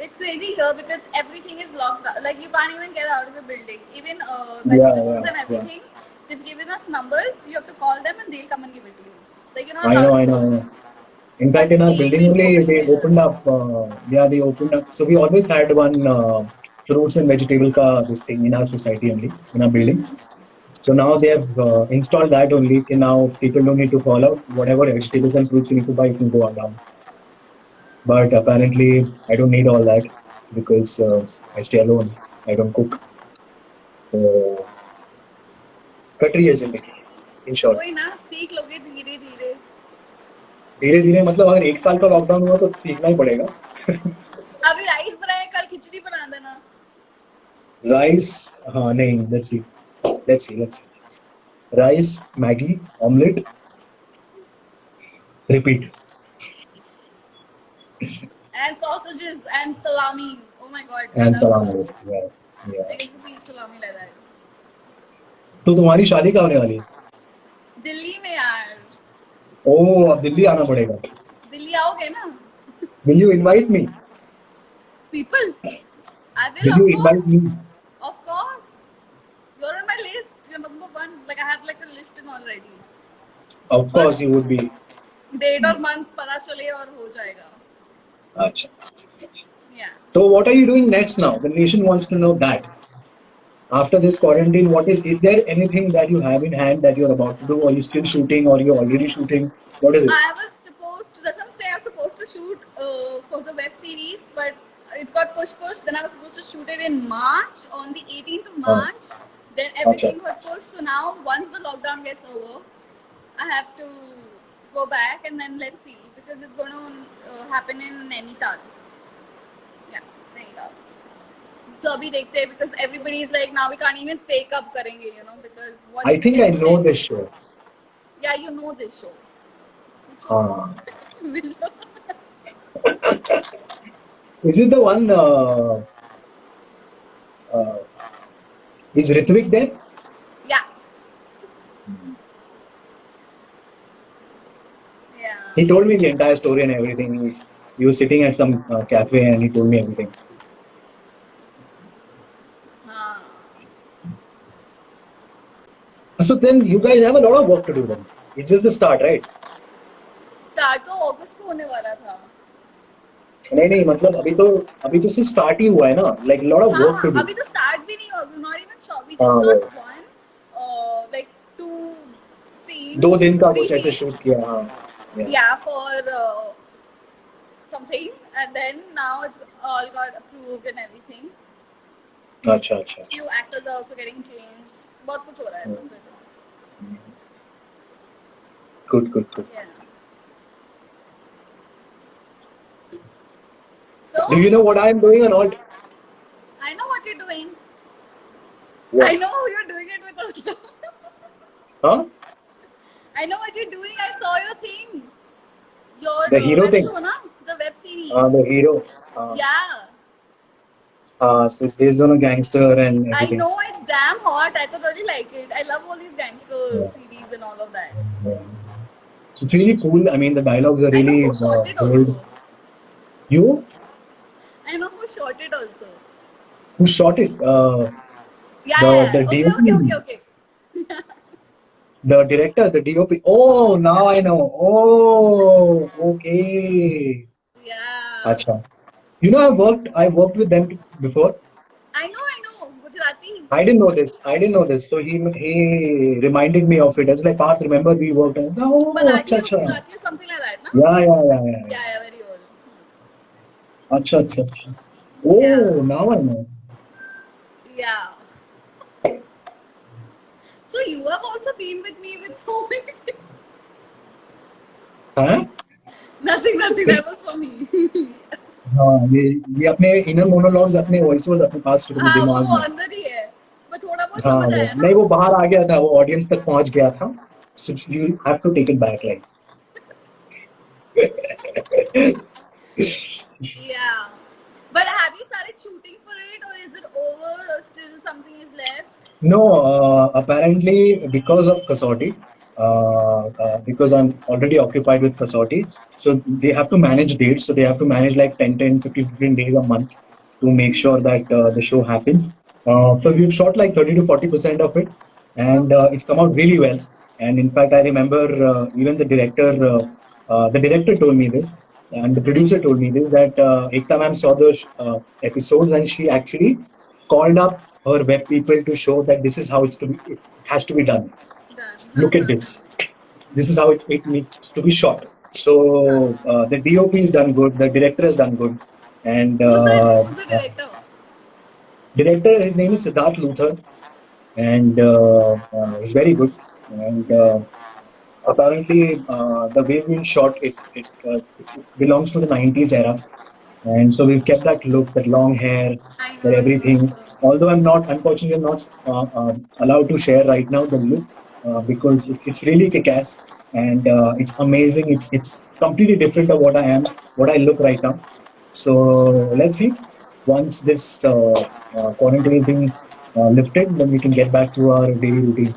It's crazy here because everything is locked down. Like you can't even get out of the building. Even Yeah, vegetables yeah, and yeah. everything, they've given us numbers. You have to call them and they'll come and give it to you. Like you're not I know, allowed to I go know, I away. know. In fact, But in our एक building दिन हो only, गई they है यार. opened up. Yeah, they opened up. So we always had one fruits and vegetable ka this thing in our society only in our building. So now they have installed that only. कि now people don't need to call out whatever vegetables and fruits you need to buy. You can go on down. But apparently, I don't need all that because I stay alone. I don't cook. So कटरी है जिंदगी. In short, कोई ना सीख लोगे धीरे धीरे. धीरे धीरे मतलब अगर 1 साल का लॉकडाउन हुआ तो सीखना ही पड़ेगा. अभी राइस बनाए, कल खिचड़ी बना देना. राइस, हाँ नहीं, let's see. Rice, Maggie, omelette, repeat. And sausages and salamis. Oh my god, I And love salam salami. alaikum. Yeah, I yeah. get to see salami like that. तो तुम्हारी शादी कब होने वाली है? दिल्ली में यार. ओह, अब दिल्ली आना पड़ेगा. दिल्ली आओगे ना? Will you invite me? People, I will Will of you course. invite me? Of course. You're on my list. You're number one. Like I have like a list in already. Of course बस you would be. Date और month पता चले और हो जाएगा. अच्छा. Yeah. So what are you doing next now? The nation wants to know that. After this quarantine, is there anything that you have in hand that you're about to do, or you still shooting, or you're already shooting? What is it? I was supposed to, that's what I'm saying, I was supposed to shoot for the web series, but it's got pushed. Then I was supposed to shoot it in March, on the 18th of हाँ, March. Then अच्छा. everything got pushed. So now, once the lockdown gets over, I have to go back and then let's see, because it's going to happen in Nainital. Yeah, Nainital. So अभी देखते हैं, because everybody is like now we can't even say कब करेंगे, because what I if it think I gets know extended? this show. Yeah, you know this show. Which show? हाँ. Which show? Is it the one? Is Ritvik there? Yeah. Yeah. He told me the entire story and everything. He was sitting at some cafe and he told me everything. हाँ. So then you guys have a lot of work to do then. It's just the start, right? Start तो अगस्त को होने वाला था. नहीं मतलब अभी तो सिर्फ स्टार्ट ही हुआ है ना. Like a lot of work हाँ, to do. अभी तो start भी नहीं हुआ. We're not even sure. We हाँ just वो shot one, like 2 scenes, 2 दिन का 3 कुछ ऐसे scenes. शूट किया. हाँ. Yeah. Yeah, for something, and then now it's all got approved and everything. अच्छा. Few actors are also getting changed. बहुत कुछ हो रहा है तो फिर. Good. Yeah. So Do you know what I am doing or not? I know what you're doing. What? I know who you're doing it with also. Huh? I know what you're doing. I saw your thing. Your The hero web thing. show, na? The web series. The hero. Yeah. So it's based on a gangster and I everything. know it's damn hot. I thought really like it. I love all these gangster Yeah. series and all of that. Yeah. So it's really cool. I mean, the dialogues are I know really who shot it bold. also. You, I know who shot it also. who shot it? Yeah, The yeah, the yeah. Okay, okay, DOP, okay, okay. the director, the DOP. Oh, now I know. Oh, okay. Yeah. Acha. You know, I worked with them before. I know. Gujarati. I didn't know this. I didn't know this. So he reminded me of it. I was like, Parth, remember we worked on. Oh, acha, Marathi or acha. Gujarati or something like that, no? Yeah, yeah, yeah, yeah, Yeah, yeah. yeah, very old. Acha, acha, acha. Yeah. Oh, now I know. Yeah. So you have also been with me with so many people. हाँ Nothing, nothing. That was for me. हाँ ये अपने inner monologues अपने voices अपने पास हाँ वो दिमाग में अंदर ही है पर थोड़ा बहुत हाँ समझ वो आया ना नहीं वो बाहर आ गया था वो ऑडियंस तक पहुंच गया था so you have to take it back like yeah but have you started shooting for it or is it over or still something is left No, apparently because of Kasauti, because I'm already occupied with Kasauti, so they have to manage dates. So they have to manage like 15 days a month to make sure that the show happens. So we've shot like 30 to 40% of it, and okay it's come out really well. And in fact, I remember even the director told me this, and the producer told me this that Ekta ma'am saw the episodes, and she actually called up her web people to show that this is how it has to be done. done Look at this. This is how it needs to be shot. So the DOP is done good. The director has done good, and who's the director director his name is Siddharth Luther, and he's very good. And apparently, the way we shot it belongs to the 90s era. And so we've kept that look, that long hair, that I know everything. also Although unfortunately, I'm not allowed to share right now the look because it's really kick-ass and it's amazing. It's completely different of what I am, what I look right now. So let's see. Once this quarantine is being lifted, then we can get back to our daily routine.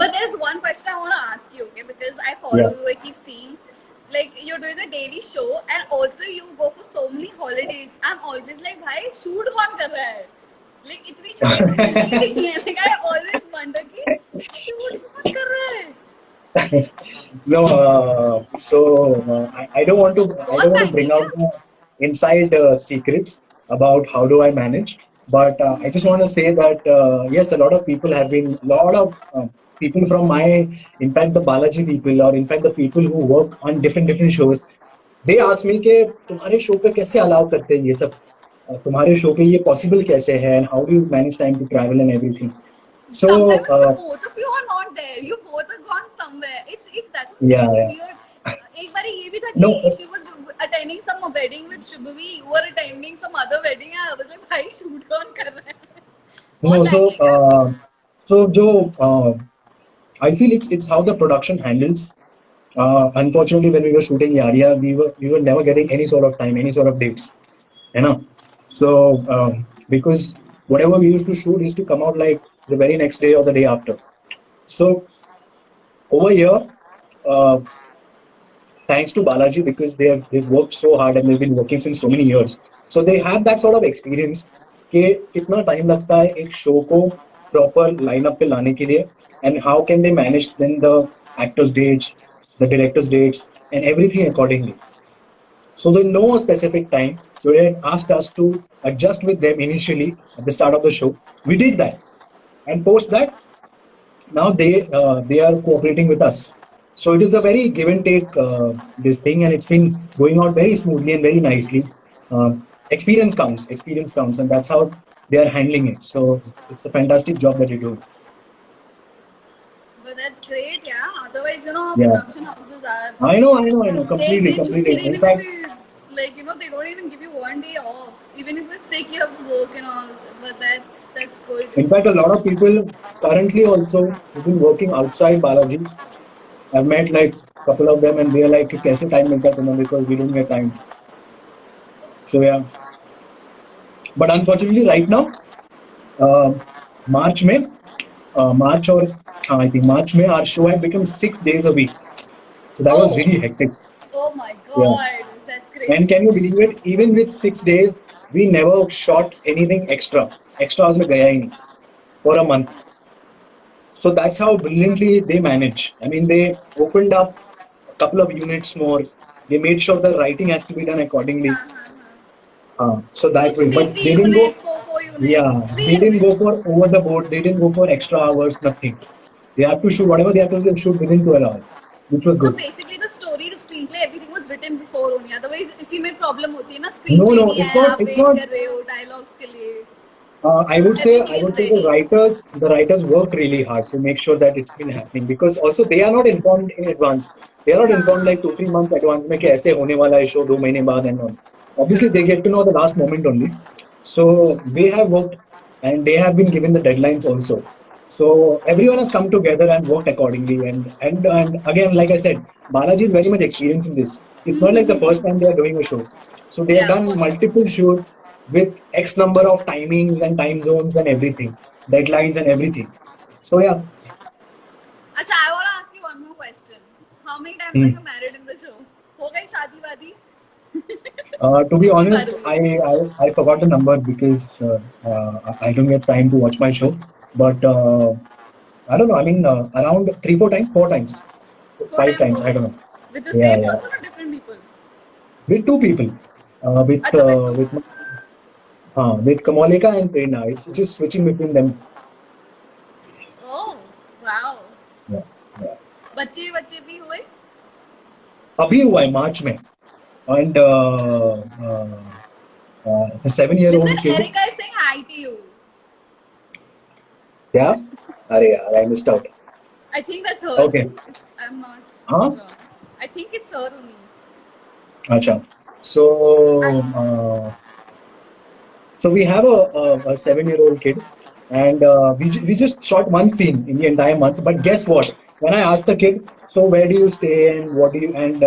but there's one question I want to ask you okay because I follow Yeah. you I keep seeing like you're doing a daily show and also you go for so many holidays I'm always like भाई shoot कौन कर रहा है like इतनी छुट्टियां तो मिलती नहीं है like I always wonder कि shoot कौन कर रहा है No, I don't want to. I don't बहुत want to टाइम है bring क्या out the inside secrets about how do I manage. But I just want to say that yes, a lot of people have been. A lot of people from my, in fact, the Balaji people, or in fact, the people who work on different shows, they ask me कि तुम्हारे show पे कैसे allow करते हैं ये सब तुम्हारे show पे ये पॉसिबल कैसे है and how do you manage time to travel and everything. So sometimes the both of you are not there you both are gone somewhere it's that's what's yeah, so yeah. weird एक बार ये भी था कि No, she was attending some wedding with Shubhavi you were attending some other wedding and I was like भाई shoot कौन कर रहा है बहुत no. टाइम है क्या So Joe, I feel it's how the production handles. Unfortunately, when we were shooting Yaria, we were never getting any sort of time, any sort of dates, you know. So because whatever we used to shoot used to come out like the very next day or the day after. So over here, uh, thanks to Balaji because they've worked so hard and they've been working since so many years. So they have that sort of experience कि कितना time लगता है एक show को proper lineup पे लाने के लिए and how can they manage then the actors dates, the directors dates and everything accordingly. So they know a specific time. So they asked us to adjust with them initially at the start of the show. We did that, and post that now they are cooperating with us. So it is a very give and take this thing, and it's been going out very smoothly and very nicely. Experience counts, and that's how they are handling it. So it's a fantastic job that they do. but that's great yeah otherwise you know how Yeah, production houses are I know, completely, they completely. छुट्टी In देने में fact, भी like you know they don't even give you one day off even if you're sick you have to work and all but that's good a lot of people currently also who've been working outside Balaji. I've met like a couple of them, and they're like, कि कैसे time मिलता है तुम्हें because we don't get time. So yeah. But unfortunately, right now, uh, March May, March or I think March May, our show had become 6 days a week. So that was Oh, really hectic. oh my Yeah. God, that's And crazy. can you believe it? Even with 6 days, we never shot anything extra. Extra was gaya hi nahi for a month. So that's how brilliantly they manage. I mean, they opened up a couple of units more. They made sure the writing has to be done accordingly. हाँ हाँ हाँ. So So that way, three but three they didn't go. units, four units, Yeah, three they didn't go units. for over the board. They didn't go for extra hours. Nothing. They have to shoot whatever they have to shoot within 12 hours, which was So good. basically the story, the screenplay, everything was written before only. Otherwise इसी में problem होती है ना, No, screenplay no, नहीं it's है, not. आप It's wait not. कर रहे हो dialogues के लिए. I Everything would is say ready. the writers worked really hard to make sure that it's been happening because also they are not informed in advance. They are not हाँ informed हाँ. like 2 3 months advance में कि ऐसे होने वाला है show 2 महीने बाद and all. Obviously, they get to know the last moment only. So they have worked and they have been given the deadlines also. So everyone has come together and worked accordingly. And again, like I said, Balaji is very much experienced in this. It's not like the first time they are doing a show. So they have Yeah, done for sure. multiple shows with X number of timings and time zones and everything, deadlines and everything. So yeah, अच्छा, I want to ask you one more question. How many times are hmm. you married in the show? हो गई शादी वादी? To be कितनी बार honest, हुई? I forgot the number because I don't get time to watch my show. But I don't know. I mean, around 3 4 times, 4 times, Four five times हो times. I गए. don't know. With the Yeah, same yeah. person or different people? With two people, अच्छा, with two. with Kamalika and Prerna. It's just switching between them. Oh, wow. Yeah, yeah. बच्चे बच्चे भी हुए? अभी हुआ है मार्च में and the 7 year Listen, old kid. Erica is saying hi to you. Yeah. अरे यार, I missed out. I think that's her. Okay. If I'm not हाँ. wrong. I think it's her only. अच्छा. So so we have a 7 year old kid, and we just shot one scene in the entire month. But guess what? When I asked the kid, so where do you stay and what do you and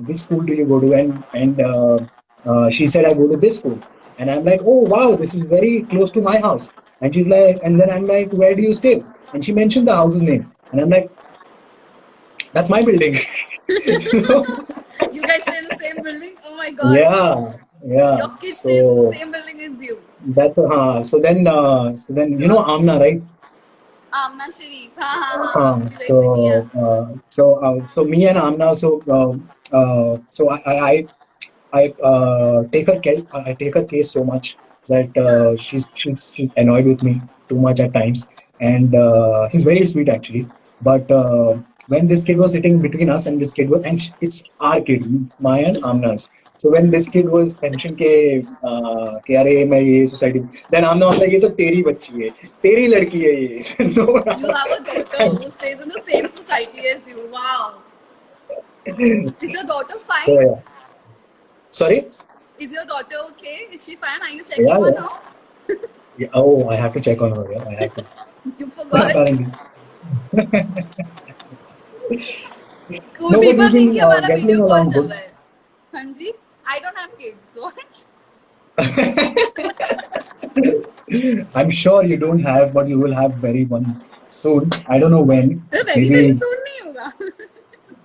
which school do you go to? And she said, I go to this school. And I'm like, oh wow, this is very close to my house. And she's like, and then I'm like, where do you stay? And she mentioned the house's name. And I'm like, that's my building. You guys stay in the same building? Oh my god. Yeah, yeah. Your kid stays in the So same building as you. that's so then you know Amna, right? Amna Sharif. Ha. She's very pretty, yeah. So me and Amna, so I take her case so much that Ha. she's annoyed with me too much at times, and he's very sweet actually. But when this kid was sitting between us and this kid was, and it's our kid, my and Amna's. So when this kid was mentioned कि अरे मैं ये society, then Amna was like ये तो तेरी बच्ची है, तेरी लड़की है ये. No, You have a daughter who stays in the same society as you. Wow. Is your daughter fine? so yeah. Sorry. Is your daughter okay? Is she fine? Are you Yeah, checking on yeah. her? Yeah. Oh, I have to check on her. Yeah, I have to. You forgot. Apparently. Cool No, but people we've think been कि हमारा getting video call along चल good. रहा है. हाँ जी. I don't have kids. What? I'm sure you don't have, but you will have very one soon. I don't know when. Very very Maybe soon नहीं होगा. अच्छा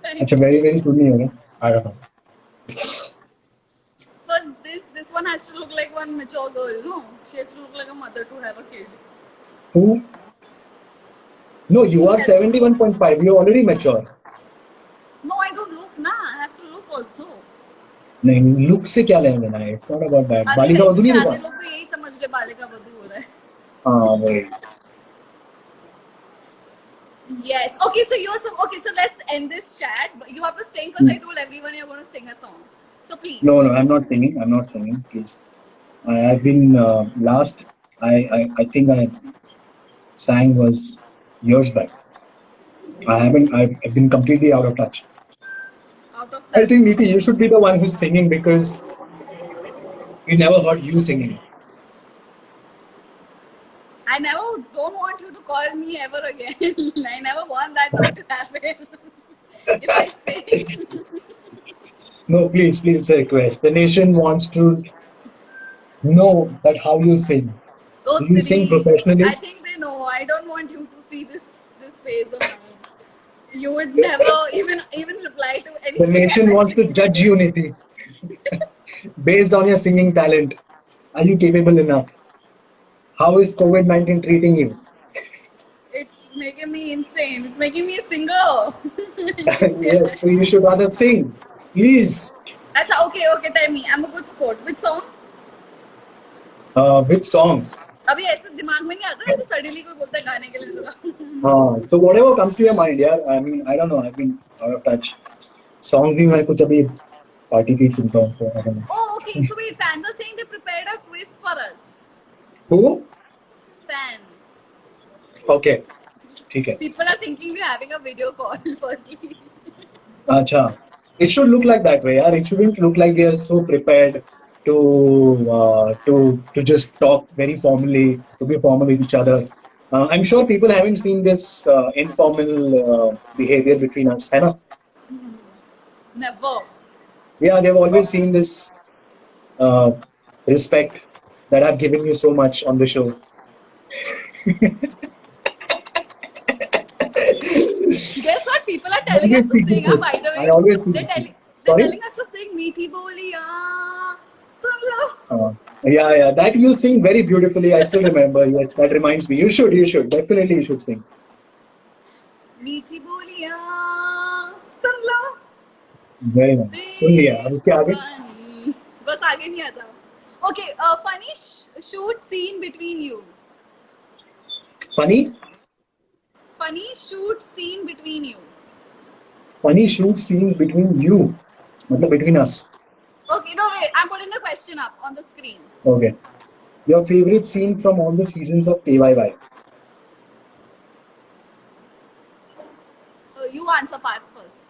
Thank you. very soon नहीं होगा. I don't know. First, this one has to look like one mature girl. No, she has to look like a mother to have a kid. Who? No, you She are has to look. 71.5. You're already mature. No, I don't look ना. I have to look also. नहीं, look से क्या लेना देना है? It's not about that. अरे बालिका वैसे वधू भी नहीं आधे देखा? लोग तो यही समझ रहे बालिका वधू हो रहा है. हाँ वही. Yes. Okay, so so let's end this chat. But you have to sing because I told everyone you're going to sing a song. So please. No, no, I'm not singing. I'm not singing. Please. I have been last. I think I sang was years back. I haven't. I've been completely out of touch. Out of I touch. think Niti, you should be the one who's singing because we never heard you singing. I never don't want you to call me ever again. I never want that not to happen. If I sing. No, please, please, it's a request. The nation wants to. No, but how you sing? Oh, Do you sing three. I professionally? think they know. I don't want you to see this phase of mine. You would never even reply to The anything I nation wants to message judge you. you, Niti, based on your singing talent. Are you capable enough? How is COVID-19 treating you? It's making me insane. It's making me a singer. I can say that. Yes, so you should rather sing. Please. That's okay. Okay, tell me. I'm a good sport. Which song? Which song? अभी ऐसे दिमाग में नहीं आता ऐसे suddenly कोई बोलता है गाने के लिए तो गा. So whatever comes to your mind, yeah. I mean, I don't know. I've been out of touch. Songs भी मैं कुछ अभी पार्टी की सुनता हूँ, so I don't know. Oh, okay. So wait, fans are saying they prepared a quiz for us. Who? Fans. Okay, ठीक है. People are thinking we're having a video call. Firstly. Acha. It should look like that way, yeah. It shouldn't look like we are so prepared to just talk very formally, to be formal with each other. I'm sure people haven't seen this informal behavior between us, है ना? Never. Yeah, they've Oh, always seen this uh, respect that I've given you so much on the show. guess what? People are I telling us always to speak the sing. Huh? truth. By the I way, always speak they're the truth. telling they're Sorry? telling us to sing "Meethi Boliya." Solo. Uh, yeah, that you sing very beautifully. I still remember. Yes, that reminds me. You should. Definitely, you should sing. मीठी बोलियां सुन लो Very nice. सुन लिया. अब उसके आगे बेजुबानी बस आगे नहीं आता. Okay, funny shoot scene between you. funny, Funny shoot scene between you. funny shoot scenes between you, मतलब between us. Okay, no wait. I'm putting the question up on the screen. Okay. Your favorite scene from all the seasons of KYY. You answer part first.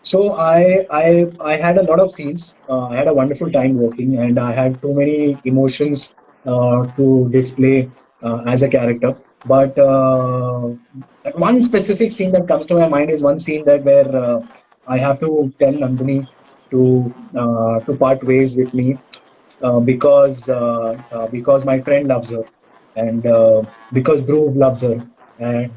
So I had a lot of scenes. I had a wonderful time working, and I had too many emotions to display as a character. But one specific scene that comes to my mind is one scene that where I have to tell Nandini to part ways with me because my friend loves her and because Dhruv loves her, and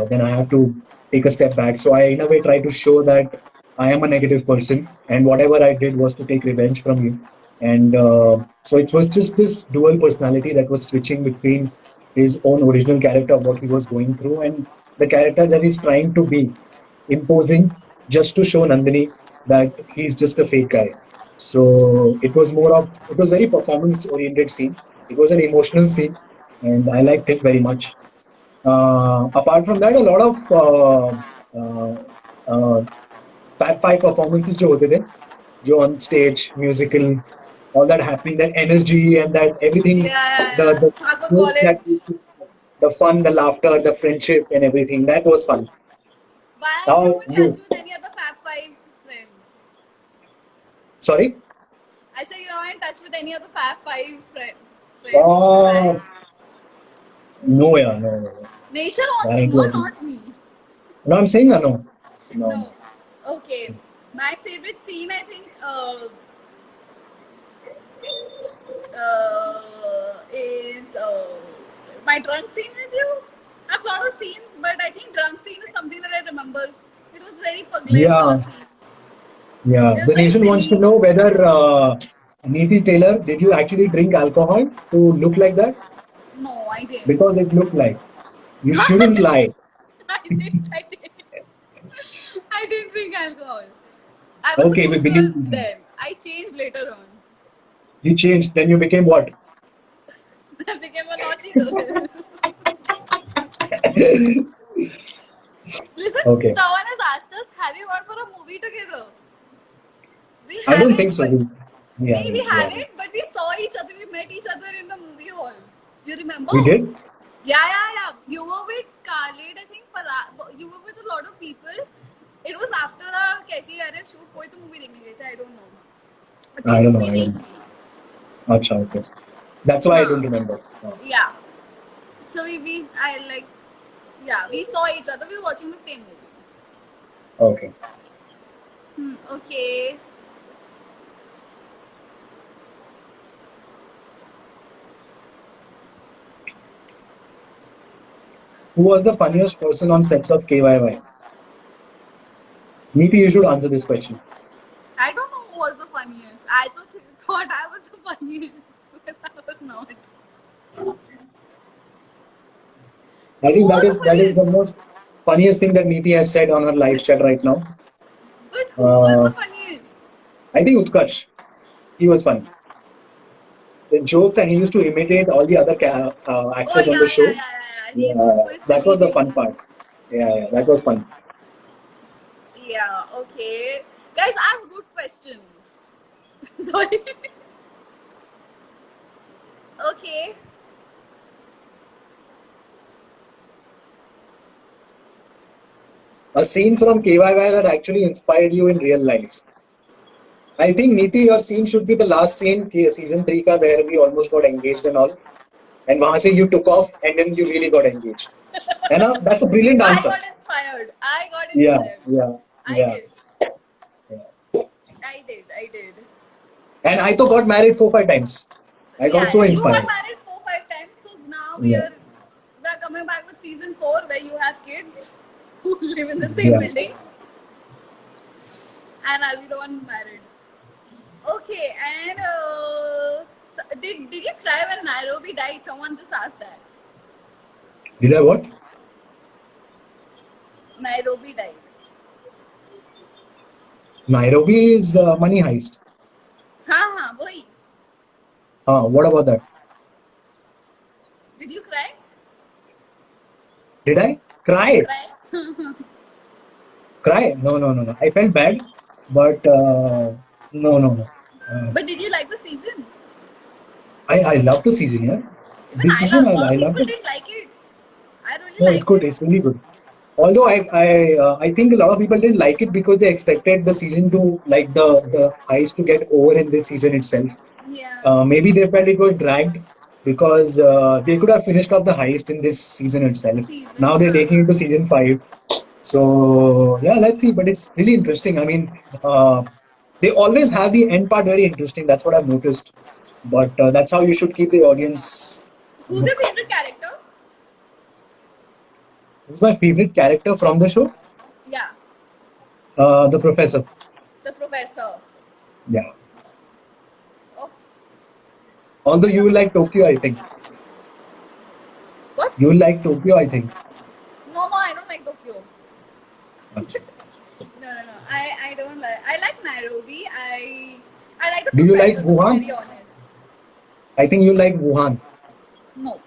then I have to take a step back. So I, in a way, try to show that I am a negative person, and whatever I did was to take revenge from you. And so it was just this dual personality that was switching between his own original character of what he was going through and the character that he's trying to be imposing just to show Nandini that he's just a fake guy. So it was very performance oriented scene. It was an emotional scene, and I liked it very much. Apart from that, a lot of uh, uh, Fat Five performances जो होते थे, जो on stage, musical, all that happening, that energy and that everything, the Thakur jokes that College. the fun, the laughter, the friendship, and everything that was fun. Why aren't you Now in touch you, with any of the Fab Five friends? sorry. I said you're not in touch with any of the Fab Five friends. Why? Uh, no, yeah, no, no, no. Nation wants to Apparently, know, I think. not me. No, I'm saying no, no, No. no. Okay. My favorite scene, I think, is my drunk scene with you. I have a lot of scenes, but I think drunk scene is something that I remember. It was very Pagle Yeah, scene. yeah. It was The very nation wants to silly. know whether Neeti Taylor, did you actually drink alcohol to look like that? No, I Because didn't. it looked like. You shouldn't lie. I didn't. I didn't. I didn't drink alcohol. I was a Okay, we good believe girl you. then. I changed later on. You changed, then you became what? I became a naughty girl. Listen, Okay. someone has asked us, have you gone for a movie together? We I don't think haven't, so. but Yeah, no, we yeah. haven't, but we saw each other. We met each other in the movie hall. You remember? We did? Yeah. You were with Scarlett, I think. You were with a lot of people. It was after a कैसी यार shoot कोई तो movie देखने गए थे. I don't know. I अच्छी don't know. movie I नहीं don't know. थी. Acha, okay. That's why I don't हाँ. remember. Yeah. So I like, yeah, we saw each other. We were watching the same movie. Okay. Okay. Who was the funniest person on sets of KYY? Neeti, you should answer this question. I don't know who was the funniest. I thought I was the funniest, but I was not. I think Who was that is the the most funniest thing that Neeti has said on her live chat right now. But who was Uh, the funniest? I think Utkarsh. He was funny. The jokes, and he used to imitate all the other Oh actors on yeah, the show. He used to Yeah, do his that silly was the things. fun part. Yeah, that was fun. Yeah, okay. Guys, ask good questions. Sorry. Okay. A scene from KYY that actually inspired you in real life. I think Neeti, your scene should be the last scene, season 3 ka, where we almost got engaged and all. And wahan se you took off and then you really got engaged. And that's a brilliant I answer. got inspired. I got Yeah, inspired. yeah, I yeah, did. yeah. I did. And I too got married 4-5 times. I got so You got inspired. married 4-5 times, so now Yeah, we're coming back with season 4 where you have kids who live in the same yeah. building, and I'll be the one married. Okay, and so did you cry when Nairobi died? Someone just asked that. Did I what? Nairobi died. Nairobi is Money Heist. हाँ वही. What about that? Did you cry? Did I cry? Cry? Cry? No. I felt bad, but no. But did you like the season? I love the season, yeah. Even This I season, love. A lot I of loved people it. didn't like it. I really No, it's liked good. it. It's really good. Although I think a lot of people didn't like it because they expected the season to, like, the heist to get over in this season itself. Yeah. Maybe they felt it was dragged because they could have finished off the heist in this season itself. Season. Now they're taking it to season 5. So yeah, let's see. But it's really interesting. I mean, they always have the end part very interesting. That's what I've noticed. But that's how you should keep the audience Who's your hooked. favorite character? Who's my favorite character from the show? Yeah, The professor. the professor. Yeah. Oh, Although you will like Tokyo, I think. what? You will like Tokyo, I think. No, I don't like Tokyo. Okay. No. I don't like. I like Nairobi. I like the Do you professor. like To be Wuhan? very honest. I think you like Wuhan. No.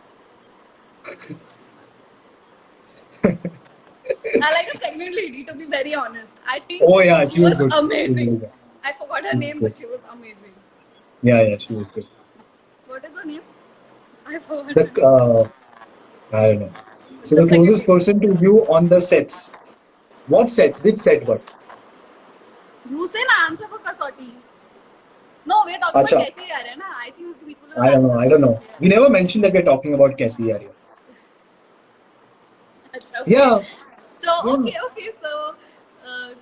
I like the pregnant lady. To be very honest, I think Oh yeah, she she was was good. She was amazing. really good. I forgot her She was name, good. but she was amazing. Yeah, she was good. What is her name? I forgot. The Her name. I don't know. So The the pregnant closest lady. person to you on the sets. What sets? Which set? What? You say na answer for Kasauti. No, we're talking Acha. about Kaisi Yaar, na? I think people will I don't ask know. us I don't for know. Kaisi Yaar. We never mentioned that we're talking about Kaisi Yaar here. Acha, okay. Yeah. So, Yeah. okay. So,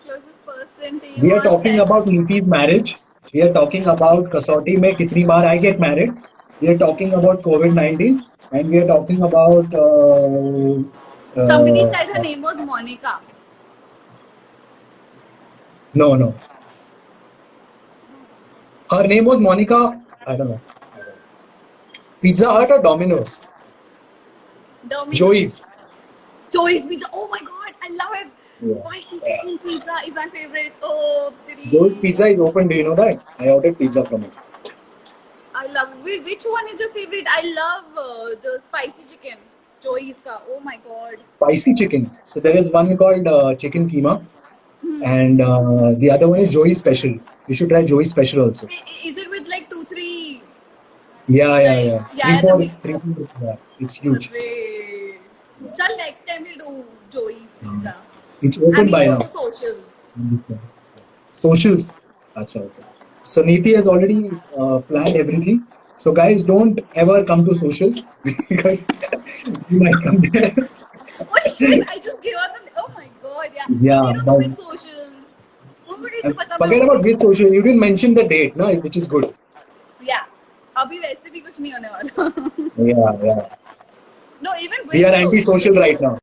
closest person to you We are on talking sex. about Neeti's marriage. We are talking about Kasauti mein kitni baar I get married. We are talking about COVID-19, and we are talking about Somebody said her uh, name was Monica. no. Her name was Monica. I don't know. Pizza Hut or Domino's? Domino's. Joey's. Joey's Pizza. Oh my god, I love it. Yeah. Spicy chicken pizza is my favorite. Oh, Joey's three. Pizza is open. Do you know that? I ordered pizza from it. I love. Which one is your favorite? I love the spicy chicken. Joey's ka. Oh my god. Spicy chicken. So there is one called chicken keema, and the other one is Joey's Special. You should try Joey's Special also. Is it with like 2-3? Yeah. Yeah, Three, four, yeah. It's huge. Hooray. Chal, next time we'll do Joey's Pizza. It's And open we by go now. to socials. Socials. Acha, okay. So Neeti has already planned everything. So guys, don't ever come to socials because you might come there. Oh shit, I just gave out the. Oh my god, yeah. No, Yeah, they don't know but which socials. उनको कैसे पता forget about which social. You didn't mention the date, no, which is good. Yeah. अभी वैसे भी कुछ नहीं होने वाला. Yeah. No, even We which are socials. anti-social right now.